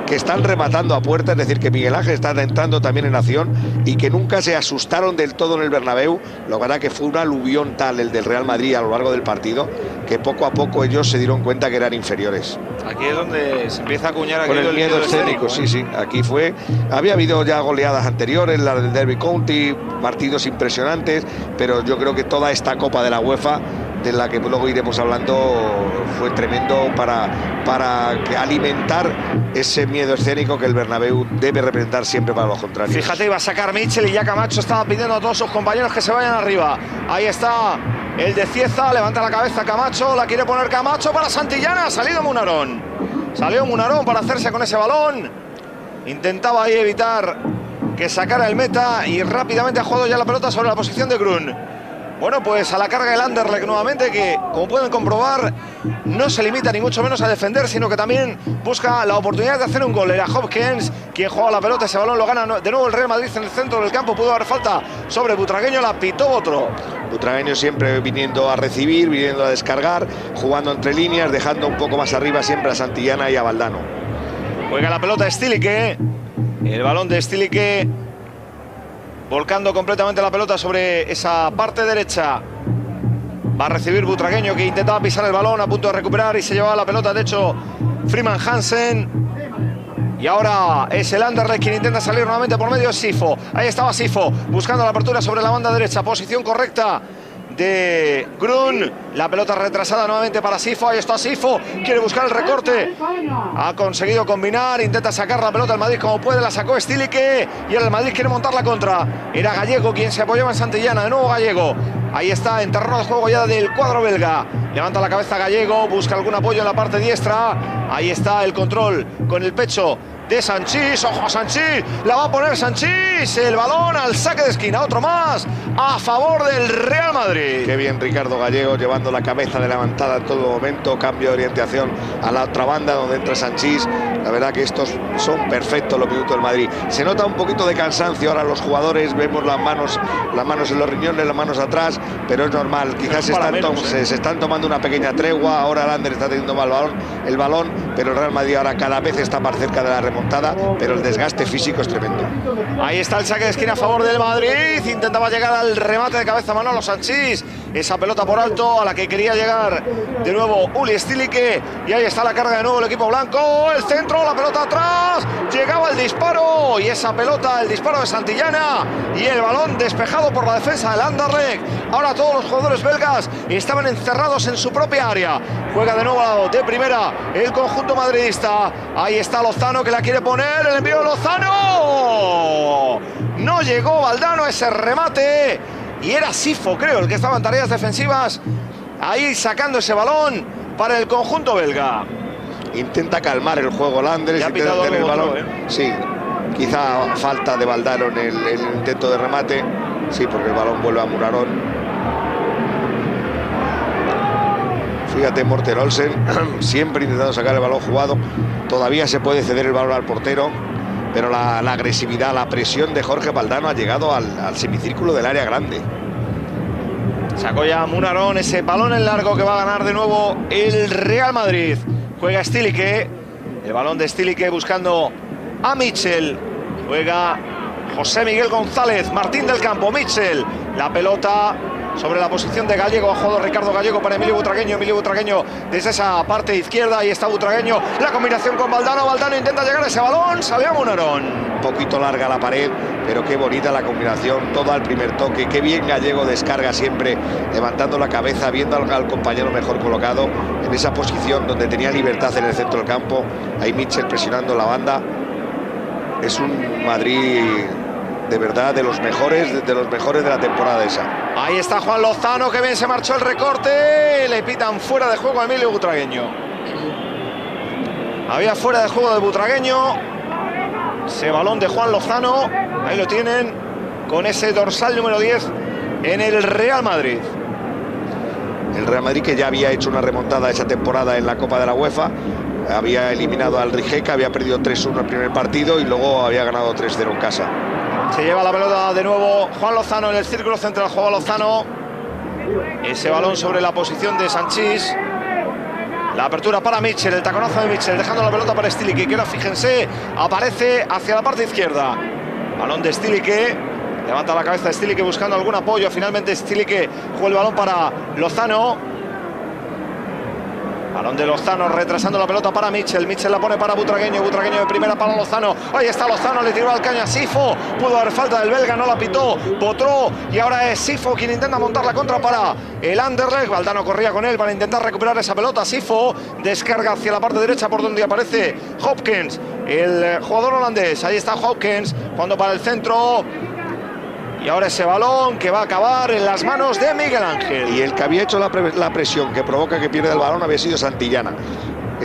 que están rematando a puerta, es decir, que Miguel Ángel está entrando también en acción y que nunca se asustaron del todo en el Bernabéu. Lo verdad que fue un aluvión tal el del Real Madrid a lo largo del partido que poco a poco ellos se dieron cuenta que eran inferiores. Aquí es donde se empieza a acuñar con el miedo escénico, sí, aquí fue. Había habido ya goleadas anteriores, la del Derby County, partidos impresionantes, pero yo creo que toda esta Copa de la UEFA, de la que luego iremos hablando, fue tremendo para alimentar ese miedo escénico que el Bernabéu debe representar siempre para los contrarios. Fíjate, iba a sacar Mitchell y ya Camacho estaba pidiendo a todos sus compañeros que se vayan arriba. Ahí está el de Cieza, levanta la cabeza Camacho, la quiere poner Camacho para Santillana, ha salido Munarón. Salió Munarón para hacerse con ese balón. Intentaba ahí evitar que sacara el meta y rápidamente ha jugado ya la pelota sobre la posición de Grun. Bueno, pues a la carga el Anderlecht nuevamente, que como pueden comprobar no se limita ni mucho menos a defender, sino que también busca la oportunidad de hacer un gol. Era Hopkins quien juega la pelota, ese balón lo gana de nuevo el Real Madrid en el centro del campo. Pudo haber falta sobre Butragueño, la pitó Botro. Butragueño siempre viniendo a recibir, viniendo a descargar, jugando entre líneas, dejando un poco más arriba siempre a Santillana y a Valdano. Juega la pelota Stilique, el balón de Stilique, volcando completamente la pelota sobre esa parte derecha. Va a recibir Butragueño, que intentaba pisar el balón, a punto de recuperar y se llevaba la pelota, de hecho, Freeman Hansen. Y ahora es el Anderlecht quien intenta salir nuevamente por medio de Sifo. Ahí estaba Sifo, buscando la apertura sobre la banda derecha, posición correcta de Grun. La pelota retrasada nuevamente para Sifo. Ahí está Sifo, quiere buscar el recorte, ha conseguido combinar, intenta sacar la pelota al Madrid como puede, la sacó Stilique y el Madrid quiere montar la contra. Era Gallego quien se apoyaba en Santillana, de nuevo Gallego. Ahí está, en terreno de juego ya del cuadro belga. Levanta la cabeza Gallego, busca algún apoyo en la parte diestra. Ahí está el control con el pecho de Sanchís. Ojo a Sanchís, la va a poner Sanchís. El balón al saque de esquina, otro más a favor del Real Madrid. Qué bien Ricardo Gallego, llevando la cabeza levantada en todo momento. Cambio de orientación a la otra banda donde entra Sanchís. La verdad que estos son perfectos los minutos del Madrid. Se nota un poquito de cansancio ahora los jugadores, vemos las manos en los riñones, las manos atrás, pero es normal. Quizás se están tomando una pequeña tregua. Ahora el Ander está teniendo mal el balón, pero el Real Madrid ahora cada vez está más cerca de la remontada, pero el desgaste físico es tremendo. Ahí está el saque de esquina a favor del Madrid. Intentaba llegar al remate de cabeza Manolo Sanchís. Esa pelota por alto a la que quería llegar de nuevo Uli Stilique. Y ahí está la carga de nuevo el equipo blanco. El centro, la pelota atrás. Llegaba el disparo. Y esa pelota, el disparo de Santillana. Y el balón despejado por la defensa del Anderlecht. Ahora todos los jugadores belgas estaban encerrados en su propia área. Juega de nuevo de primera el conjunto madridista. Ahí está Lozano que la quiere poner. El envío de Lozano. No llegó Valdano a ese remate. Y era Sifo, creo, el que estaba en tareas defensivas. Ahí sacando ese balón para el conjunto belga. Intenta calmar el juego Landres, intenta tener el balón. Sí, quizá falta de Valdano en el intento de remate. Sí, porque el balón vuelve a Munarón. Fíjate, Morten Olsen siempre intentando sacar el balón jugado. Todavía se puede ceder el balón al portero, pero la agresividad, la presión de Jorge Valdano ha llegado al semicírculo del área grande. Sacó ya Munarón ese balón en largo que va a ganar de nuevo el Real Madrid. Juega Stilique, el balón de Stilique buscando a Mitchell. Juega José Miguel González, Martín del Campo, Mitchell. La pelota sobre la posición de Gallego, ha jugado Ricardo Gallego para Emilio Butragueño desde esa parte izquierda. Ahí está Butragueño, la combinación con Valdano. Valdano intenta llegar a ese balón, salió a Munarón. Un poquito larga la pared, pero qué bonita la combinación, todo al primer toque. Qué bien Gallego descarga siempre, levantando la cabeza, viendo al compañero mejor colocado en esa posición donde tenía libertad en el centro del campo. Ahí Mitchell presionando la banda. Es un Madrid de verdad de los mejores de la temporada esa. Ahí está Juan Lozano, que bien se marchó el recorte. Le pitan fuera de juego a Emilio Butragueño. Había fuera de juego de Butragueño. Ese balón de Juan Lozano, ahí lo tienen, con ese dorsal número 10 en el Real Madrid. El Real Madrid, que ya había hecho una remontada esa temporada en la Copa de la UEFA. Había eliminado al Rijeka, había perdido 3-1 el primer partido y luego había ganado 3-0 en casa. Se lleva la pelota de nuevo Juan Lozano en el círculo central. Juega Lozano. Ese balón sobre la posición de Sanchís. La apertura para Mitchell, el taconazo de Mitchell, dejando la pelota para Stilique, que ahora fíjense, aparece hacia la parte izquierda. Balón de Stilique, levanta la cabeza de Stilique buscando algún apoyo. Finalmente Stilique juega el balón para Lozano. Balón de Lozano, retrasando la pelota para Mitchell. Mitchell la pone para Butragueño. Butragueño de primera para Lozano. Ahí está Lozano, le tiró al caño a Sifo. Pudo haber falta del belga, no la pitó. Potró y ahora es Sifo quien intenta montar la contra para el Anderlecht. Valdano corría con él para intentar recuperar esa pelota. Sifo descarga hacia la parte derecha por donde aparece Hopkins, el jugador holandés. Ahí está Hopkins, cuando para el centro. Y ahora ese balón que va a acabar en las manos de Miguel Ángel. Y el que había hecho la presión que provoca que pierda el balón había sido Santillana,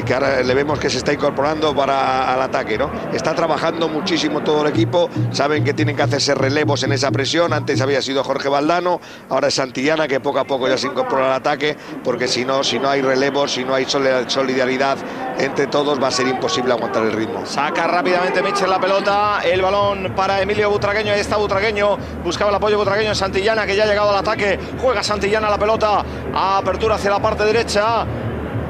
que ahora le vemos que se está incorporando para el ataque, ¿no? Está trabajando muchísimo todo el equipo, saben que tienen que hacerse relevos en esa presión. Antes había sido Jorge Valdano, ahora es Santillana, que poco a poco ya se incorpora al ataque, porque si no hay relevos, si no hay solidaridad entre todos, va a ser imposible aguantar el ritmo. Saca rápidamente Mitchell la pelota, el balón para Emilio Butragueño. Ahí está Butragueño, buscaba el apoyo Butragueño en Santillana, que ya ha llegado al ataque. Juega Santillana la pelota, apertura hacia la parte derecha.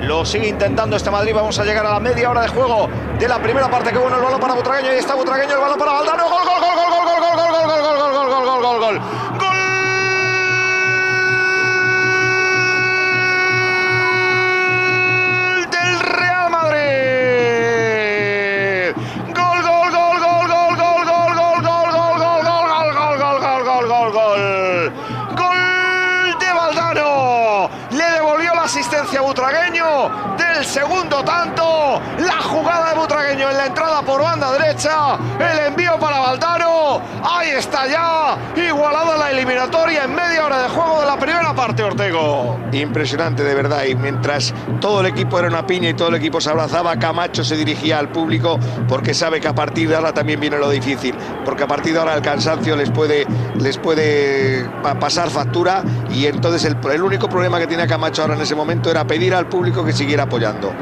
Lo sigue intentando este Madrid. Vamos a llegar a la media hora de juego de la primera parte. Qué bueno el balón para Butragueño. Ahí está Butragueño, el balón para Valdano. Gol, gol, gol, gol, gol, gol, gol, gol, gol, gol, gol, gol, gol, gol, gol, gol. Gol del Real Madrid. Gol, gol, gol, gol, gol, gol, gol, gol, gol, gol, gol, gol, gol, gol, gol, gol, gol, gol. Gol de Valdano. Le devolvió la asistencia a Butragueño del segundo tanto. La jugada de Butragueño en la entrada por banda derecha. El envío para Valdano. Ahí está ya igualada la eliminatoria en media hora de juego de la primera parte, Ortego. Impresionante, de verdad. Y mientras todo el equipo era una piña y todo el equipo se abrazaba, Camacho se dirigía al público, porque sabe que a partir de ahora también viene lo difícil, porque a partir de ahora el cansancio les puede pasar factura. Y entonces el único problema que tiene Camacho ahora en ese momento era pedir al público que siguiera apoyando.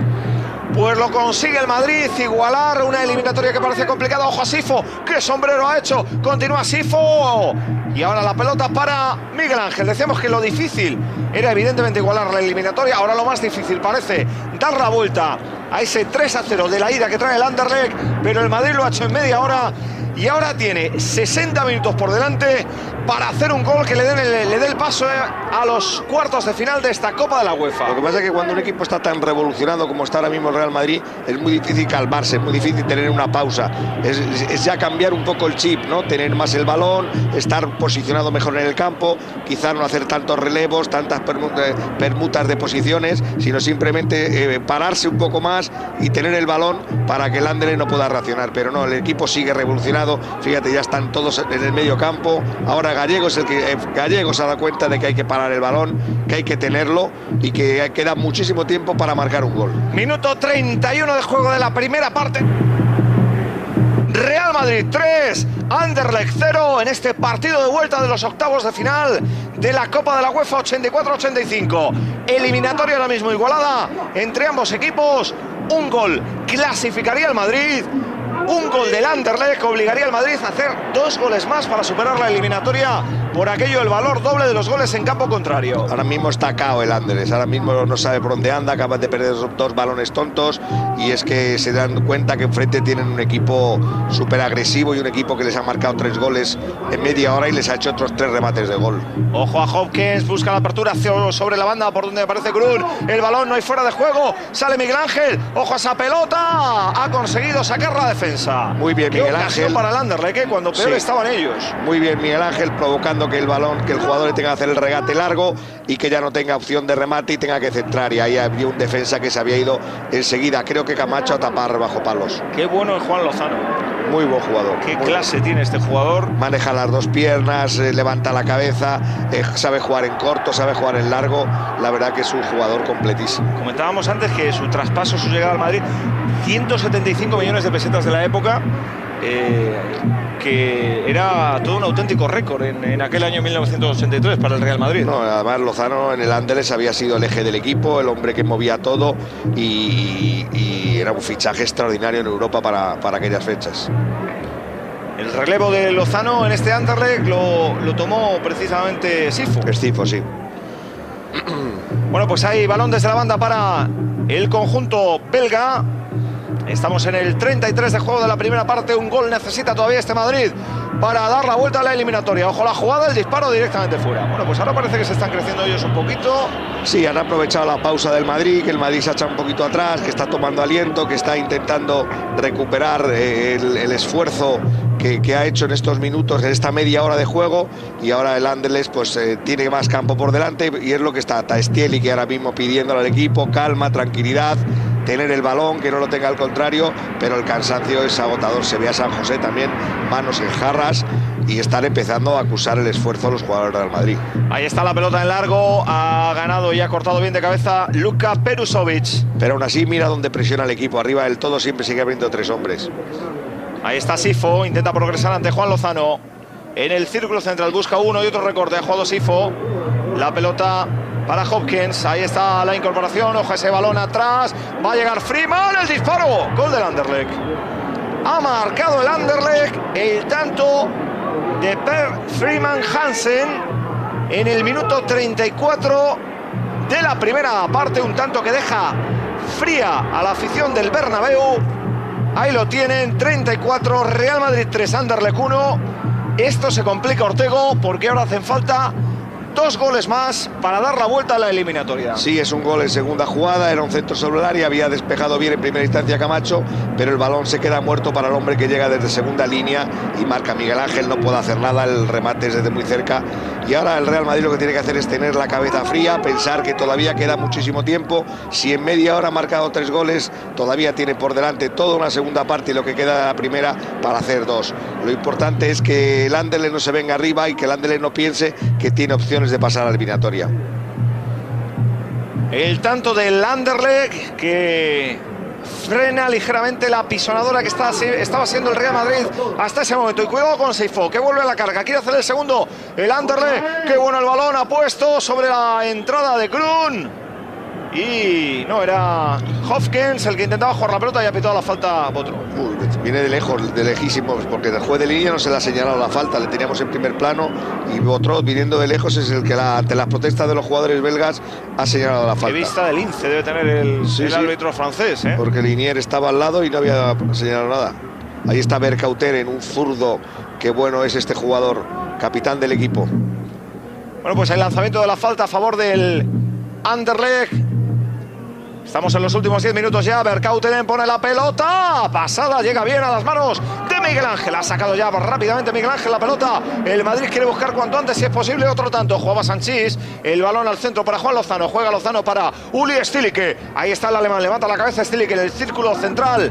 Pues lo consigue el Madrid, igualar una eliminatoria que parece complicada. Ojo a Sifo, qué sombrero ha hecho. Continúa Sifo. Y ahora la pelota para Miguel Ángel. Decíamos que lo difícil era evidentemente igualar la eliminatoria. Ahora lo más difícil parece dar la vuelta a ese 3-0 de la ida que trae el Anderlecht. Pero el Madrid lo ha hecho en media hora. Y ahora tiene 60 minutos por delante para hacer un gol que le dé el paso a los cuartos de final de esta Copa de la UEFA. Lo que pasa es que cuando un equipo está tan revolucionado como está ahora mismo el Real Madrid, es muy difícil calmarse, es muy difícil tener una pausa. Es ya cambiar un poco el chip, ¿no? Tener más el balón, estar posicionado mejor en el campo, quizá no hacer tantos relevos, tantas permutas de posiciones, sino simplemente pararse un poco más y tener el balón para que el Anderlecht no pueda reaccionar. Pero no, el equipo sigue revolucionado. Fíjate, ya están todos en el medio campo. Ahora Gallego se ha dado cuenta de que hay que parar el balón, que hay que tenerlo y que queda muchísimo tiempo para marcar un gol. Minuto 31 de juego de la primera parte. Real Madrid 3, Anderlecht 0 en este partido de vuelta de los octavos de final de la Copa de la UEFA 84-85. Eliminatoria ahora mismo igualada entre ambos equipos. Un gol clasificaría al Madrid. Un gol del Anderlecht que obligaría al Madrid a hacer 2 goles más para superar la eliminatoria. Por aquello el valor doble de los goles en campo contrario. Ahora mismo está cao el Anderlecht, ahora mismo no sabe por dónde anda, acaba de perder 2 balones tontos, y es que se dan cuenta que enfrente tienen un equipo súper agresivo y un equipo que les ha marcado 3 goles en media hora y les ha hecho otros 3 remates de gol. Ojo a Hopkins, busca la apertura sobre la banda por donde aparece Grun. El balón no hay fuera de juego, sale Miguel Ángel. Ojo a esa pelota, ha conseguido sacar la defensa. Muy bien Miguel Ángel. Para el Anderlecht, cuando peor estaban ellos. Muy bien Miguel Ángel, provocando que el jugador le tenga que hacer el regate largo y que ya no tenga opción de remate y tenga que centrar. Y ahí había un defensa que se había ido enseguida, creo que Camacho, a tapar bajo palos. Qué bueno es Juan Lozano. Muy buen jugador. Qué clase tiene este jugador. Maneja las 2 piernas, levanta la cabeza, sabe jugar en corto, sabe jugar en largo. La verdad que es un jugador completísimo. Comentábamos antes que su traspaso, su llegada al Madrid, 175 millones de pesetas de la época, que era todo un auténtico récord en aquel aquel año 1983 para el Real Madrid. No, además Lozano en el Anderlecht había sido el eje del equipo, el hombre que movía todo y era un fichaje extraordinario en Europa para aquellas fechas. El relevo de Lozano en este Anderlecht lo tomó precisamente Sifo. Sifo, sí. Bueno, pues hay balón desde la banda para el conjunto belga. Estamos en el 33 de juego de la primera parte. Un gol necesita todavía este Madrid para dar la vuelta a la eliminatoria. Ojo la jugada, el disparo directamente fuera. Bueno, pues ahora parece que se están creciendo ellos un poquito. Sí, han aprovechado la pausa del Madrid, que el Madrid se ha echado un poquito atrás, que está tomando aliento, que está intentando recuperar el esfuerzo que ha hecho en estos minutos, en esta media hora de juego, y ahora el Anderlecht pues tiene más campo por delante y es lo que está Taestieli, que ahora mismo pidiéndole al equipo calma, tranquilidad, tener el balón, que no lo tenga al contrario, pero el cansancio es agotador. Se ve a San José también, manos en jarras, y están empezando a acusar el esfuerzo a los jugadores del Madrid. Ahí está la pelota en largo, ha ganado y ha cortado bien de cabeza Luka Perusovic. Pero aún así mira dónde presiona el equipo, arriba del todo siempre sigue abriendo 3 hombres. Ahí está Sifo, intenta progresar ante Juan Lozano. En el círculo central busca uno y otro recorte, ha jugado Sifo. La pelota para Hopkins, ahí está la incorporación, ojo ese balón atrás, va a llegar Freeman, el disparo, gol del Anderlecht. Ha marcado el Anderlecht el tanto de Per Freeman Hansen en el minuto 34 de la primera parte, un tanto que deja fría a la afición del Bernabéu. Ahí lo tienen, 34, Real Madrid 3, Anderlecht 1. Esto se complica, Ortego, porque ahora hacen falta 2 goles más para dar la vuelta a la eliminatoria. Sí, es un gol en segunda jugada, era un centro sobre el área, había despejado bien en primera instancia Camacho, pero el balón se queda muerto para el hombre que llega desde segunda línea y marca Miguel Ángel, no puede hacer nada, el remate es desde muy cerca. Y ahora el Real Madrid lo que tiene que hacer es tener la cabeza fría, pensar que todavía queda muchísimo tiempo. Si en media hora ha marcado 3 goles, todavía tiene por delante toda una segunda parte y lo que queda de la primera para hacer 2. Lo importante es que el Anderlecht no se venga arriba y que el Anderlecht no piense que tiene opciones de pasar a la eliminatoria. El tanto del Anderlecht que frena ligeramente la pisonadora que estaba siendo el Real Madrid hasta ese momento. Y cuidado con Sifo, que vuelve a la carga, quiere hacer el segundo el Anderlecht. Qué bueno el balón, ha puesto sobre la entrada de Grun. Y no, era Hopkins el que intentaba jugar la pelota y ha pitado la falta a Botro. Viene de lejos, de lejísimos, porque el juez de línea no se le ha señalado la falta, le teníamos en primer plano y Botro, viniendo de lejos, es el que ante las protestas de los jugadores belgas ha señalado la falta. Qué vista del lince debe tener el árbitro francés, ¿eh? Porque Linier estaba al lado y no había señalado nada. Ahí está Bercauter en un zurdo, qué bueno es este jugador, capitán del equipo. Bueno, pues el lanzamiento de la falta a favor del Anderlecht. Estamos en los últimos 10 minutos ya. Berkautenen pone la pelota. Pasada, llega bien a las manos de Miguel Ángel. Ha sacado ya rápidamente Miguel Ángel la pelota. El Madrid quiere buscar cuanto antes, si es posible, otro tanto. Jugaba Sanchís. El balón al centro para Juan Lozano. Juega Lozano para Uli Stilicke. Ahí está el alemán. Levanta la cabeza Stilicke en el círculo central.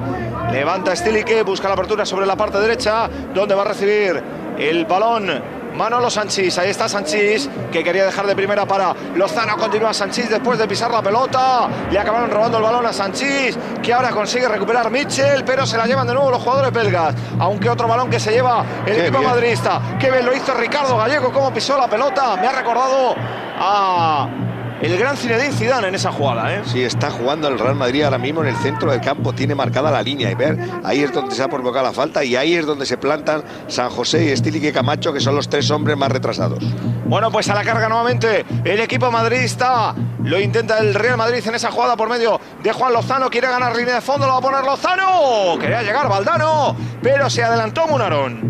Levanta Stilicke. Busca la apertura sobre la parte derecha, donde va a recibir el balón Manolo Sanchís. Ahí está Sanchís, que quería dejar de primera para Lozano. Continúa Sanchís después de pisar la pelota. Le acabaron robando el balón a Sanchís, que ahora consigue recuperar Mitchell, pero se la llevan de nuevo los jugadores belgas. Aunque otro balón que se lleva el equipo madridista. Qué bien lo hizo Ricardo Gallego, cómo pisó la pelota. Me ha recordado a el gran Zinedine Zidane en esa jugada, ¿eh? Sí, está jugando el Real Madrid ahora mismo en el centro del campo, tiene marcada la línea y ver, ahí es donde se ha provocado la falta y ahí es donde se plantan San José y Stilicke Camacho, que son los 3 hombres más retrasados. Bueno, pues a la carga nuevamente el equipo madridista. Lo intenta el Real Madrid en esa jugada por medio de Juan Lozano. Quiere ganar línea de fondo, lo va a poner Lozano. Quería llegar Valdano, pero se adelantó Munarón.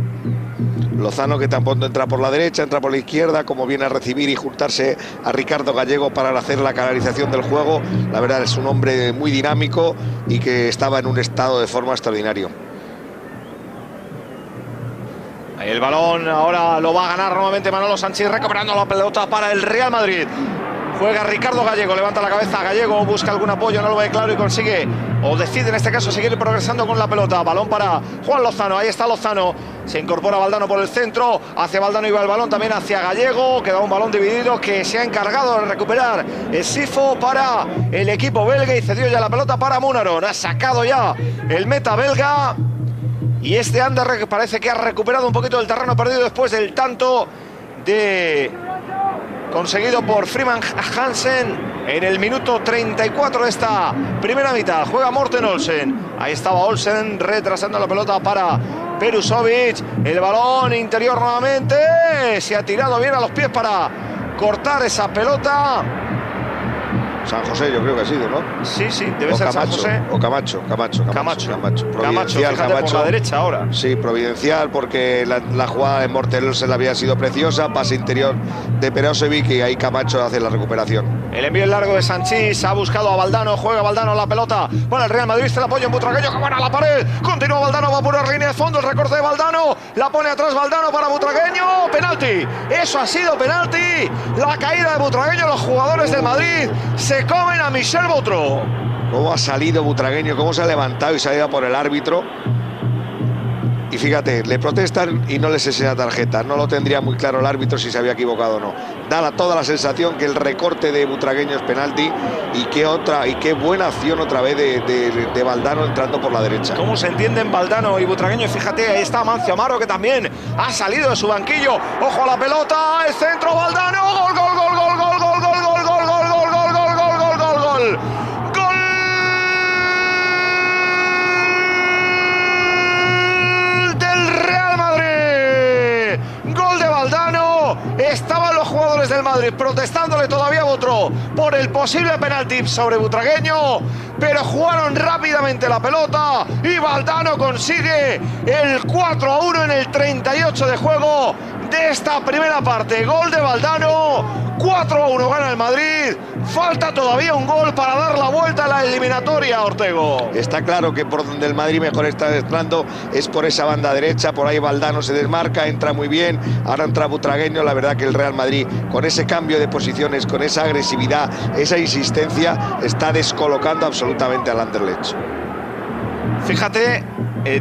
Lozano, que tampoco entra por la derecha, entra por la izquierda, como viene a recibir y juntarse a Ricardo Gallego para hacer la canalización del juego. La verdad es un hombre muy dinámico y que estaba en un estado de forma extraordinario. Ahí el balón, ahora lo va a ganar nuevamente Manolo Sanchís, recuperando la pelota para el Real Madrid. Juega Ricardo Gallego, levanta la cabeza Gallego, busca algún apoyo, no lo ve claro y consigue, o decide en este caso, seguir progresando con la pelota. Balón para Juan Lozano, ahí está Lozano, se incorpora Valdano por el centro, hacia Valdano iba el balón también hacia Gallego, queda un balón dividido que se ha encargado de recuperar el Sifo para el equipo belga y cedió ya la pelota para Munarón. Ha sacado ya el meta belga y este Anderlecht parece que ha recuperado un poquito el terreno perdido después del tanto conseguido por Freeman Hansen en el minuto 34 de esta primera mitad. Juega Morten Olsen. Ahí estaba Olsen retrasando la pelota para Perusovic. El balón interior nuevamente. Se ha tirado bien a los pies para cortar esa pelota. San José, yo creo que ha sido, ¿no? Sí, debe ser San José. O Camacho. Providencial, Camacho por la derecha ahora. Sí, providencial, porque la jugada de Morten Olsen había sido preciosa. Pase interior de Perusovic y ahí Camacho hace la recuperación. El envío en largo de Sanchís, ha buscado a Valdano, juega Valdano la pelota para el Real Madrid, el apoyo en Butragueño, que van a la pared, continúa Valdano, va por la línea de fondo, el recorte de Valdano, la pone atrás Valdano para Butragueño, penalti, eso ha sido penalti, la caída de Butragueño, los jugadores del Madrid se comen a Michel Botro. Cómo ha salido Butragueño, cómo se ha levantado y se ha ido por el árbitro. Y fíjate, le protestan y no les enseña tarjeta. No lo tendría muy claro el árbitro si se había equivocado o no. Da toda la sensación que el recorte de Butragueño es penalti. Y qué buena acción otra vez de Valdano entrando por la derecha. ¿Cómo se entienden Valdano y Butragueño? Fíjate, ahí está Amancio Amaro, que también ha salido de su banquillo. Ojo a la pelota, el centro, Valdano, gol, gol, gol, gol, gol, gol, gol, gol, gol, gol, gol, gol, gol, gol, gol, gol, gol. Estaban los jugadores del Madrid protestándole todavía a Botro por el posible penalti sobre Butragueño, pero jugaron rápidamente la pelota y Valdano consigue el 4-1 en el 38 de juego de esta primera parte. Gol de Valdano, 4-1 gana el Madrid. Falta todavía un gol para dar la vuelta a la eliminatoria, Ortego. Está claro que por donde el Madrid mejor está entrando es por esa banda derecha. Por ahí Valdano se desmarca, entra muy bien. Ahora entra Butragueño. La verdad que el Real Madrid, con ese cambio de posiciones, con esa agresividad, esa insistencia, está descolocando absolutamente al Anderlecht. Fíjate,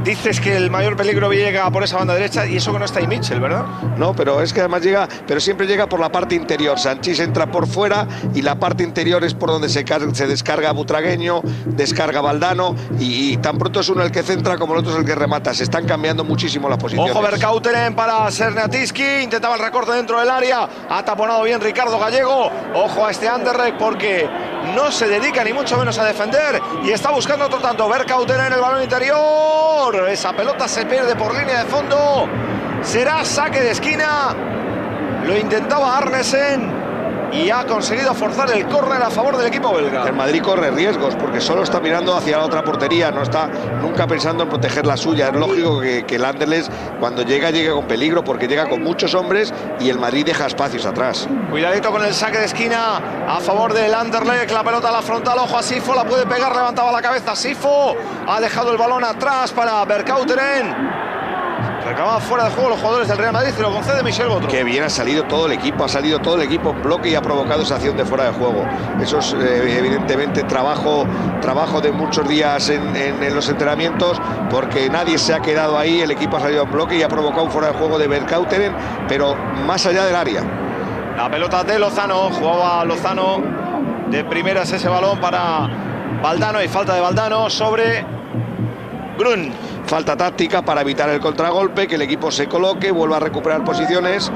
dices que el mayor peligro llega por esa banda derecha y eso que no está ahí Mitchell, ¿verdad? No, pero es que además llega, pero siempre llega por la parte interior. Sanchís entra por fuera y la parte interior es por donde se descarga Butragueño, descarga Valdano y tan pronto es uno el que centra como el otro es el que remata. Se están cambiando muchísimo las posiciones. Ojo Vercauteren para Sernatiski, intentaba el recorte dentro del área, ha taponado bien Ricardo Gallego. Ojo a este Anderlecht porque no se dedica ni mucho menos a defender y está buscando otro tanto. Vercauteren, el balón interior. Esa pelota se pierde por línea de fondo. Será saque de esquina. Lo intentaba Arnesen y ha conseguido forzar el córner a favor del equipo belga. El Madrid corre riesgos porque solo está mirando hacia la otra portería, no está nunca pensando en proteger la suya. Es lógico que el Anderlecht cuando llegue con peligro porque llega con muchos hombres y el Madrid deja espacios atrás. Cuidadito con el saque de esquina a favor del Anderlecht. La pelota a la frontal, ojo a Sifo, la puede pegar, levantaba la cabeza Sifo, ha dejado el balón atrás para Vercauteren. Reclamaba fuera de juego los jugadores del Real Madrid y lo concede Michel Botro. Qué bien ha salido todo el equipo en bloque y ha provocado esa acción de fuera de juego. Eso es evidentemente trabajo de muchos días en los entrenamientos, porque nadie se ha quedado ahí, el equipo ha salido en bloque y ha provocado un fuera de juego de Vercauteren, pero más allá del área. La pelota de Lozano, jugaba Lozano de primeras ese balón para Valdano y falta de Valdano sobre Grun. Falta táctica para evitar el contragolpe, que el equipo se coloque, vuelva a recuperar posiciones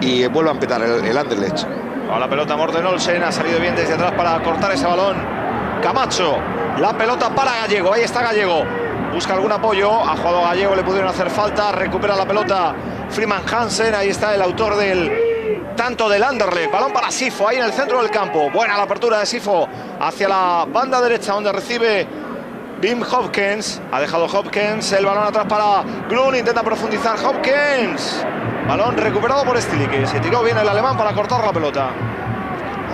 y vuelva a empetar el Anderlecht. A la pelota Morten Olsen, ha salido bien desde atrás para cortar ese balón. Camacho, la pelota para Gallego, ahí está Gallego. Busca algún apoyo, ha jugado Gallego, le pudieron hacer falta, recupera la pelota Freeman Hansen, ahí está el autor del tanto del Anderlecht. Balón para Sifo, ahí en el centro del campo. Buena la apertura de Sifo hacia la banda derecha donde recibe Wim Hopkins. Ha dejado Hopkins el balón atrás para Grun, intenta profundizar Hopkins. Balón recuperado por Stilic. Se tiró bien el alemán para cortar la pelota.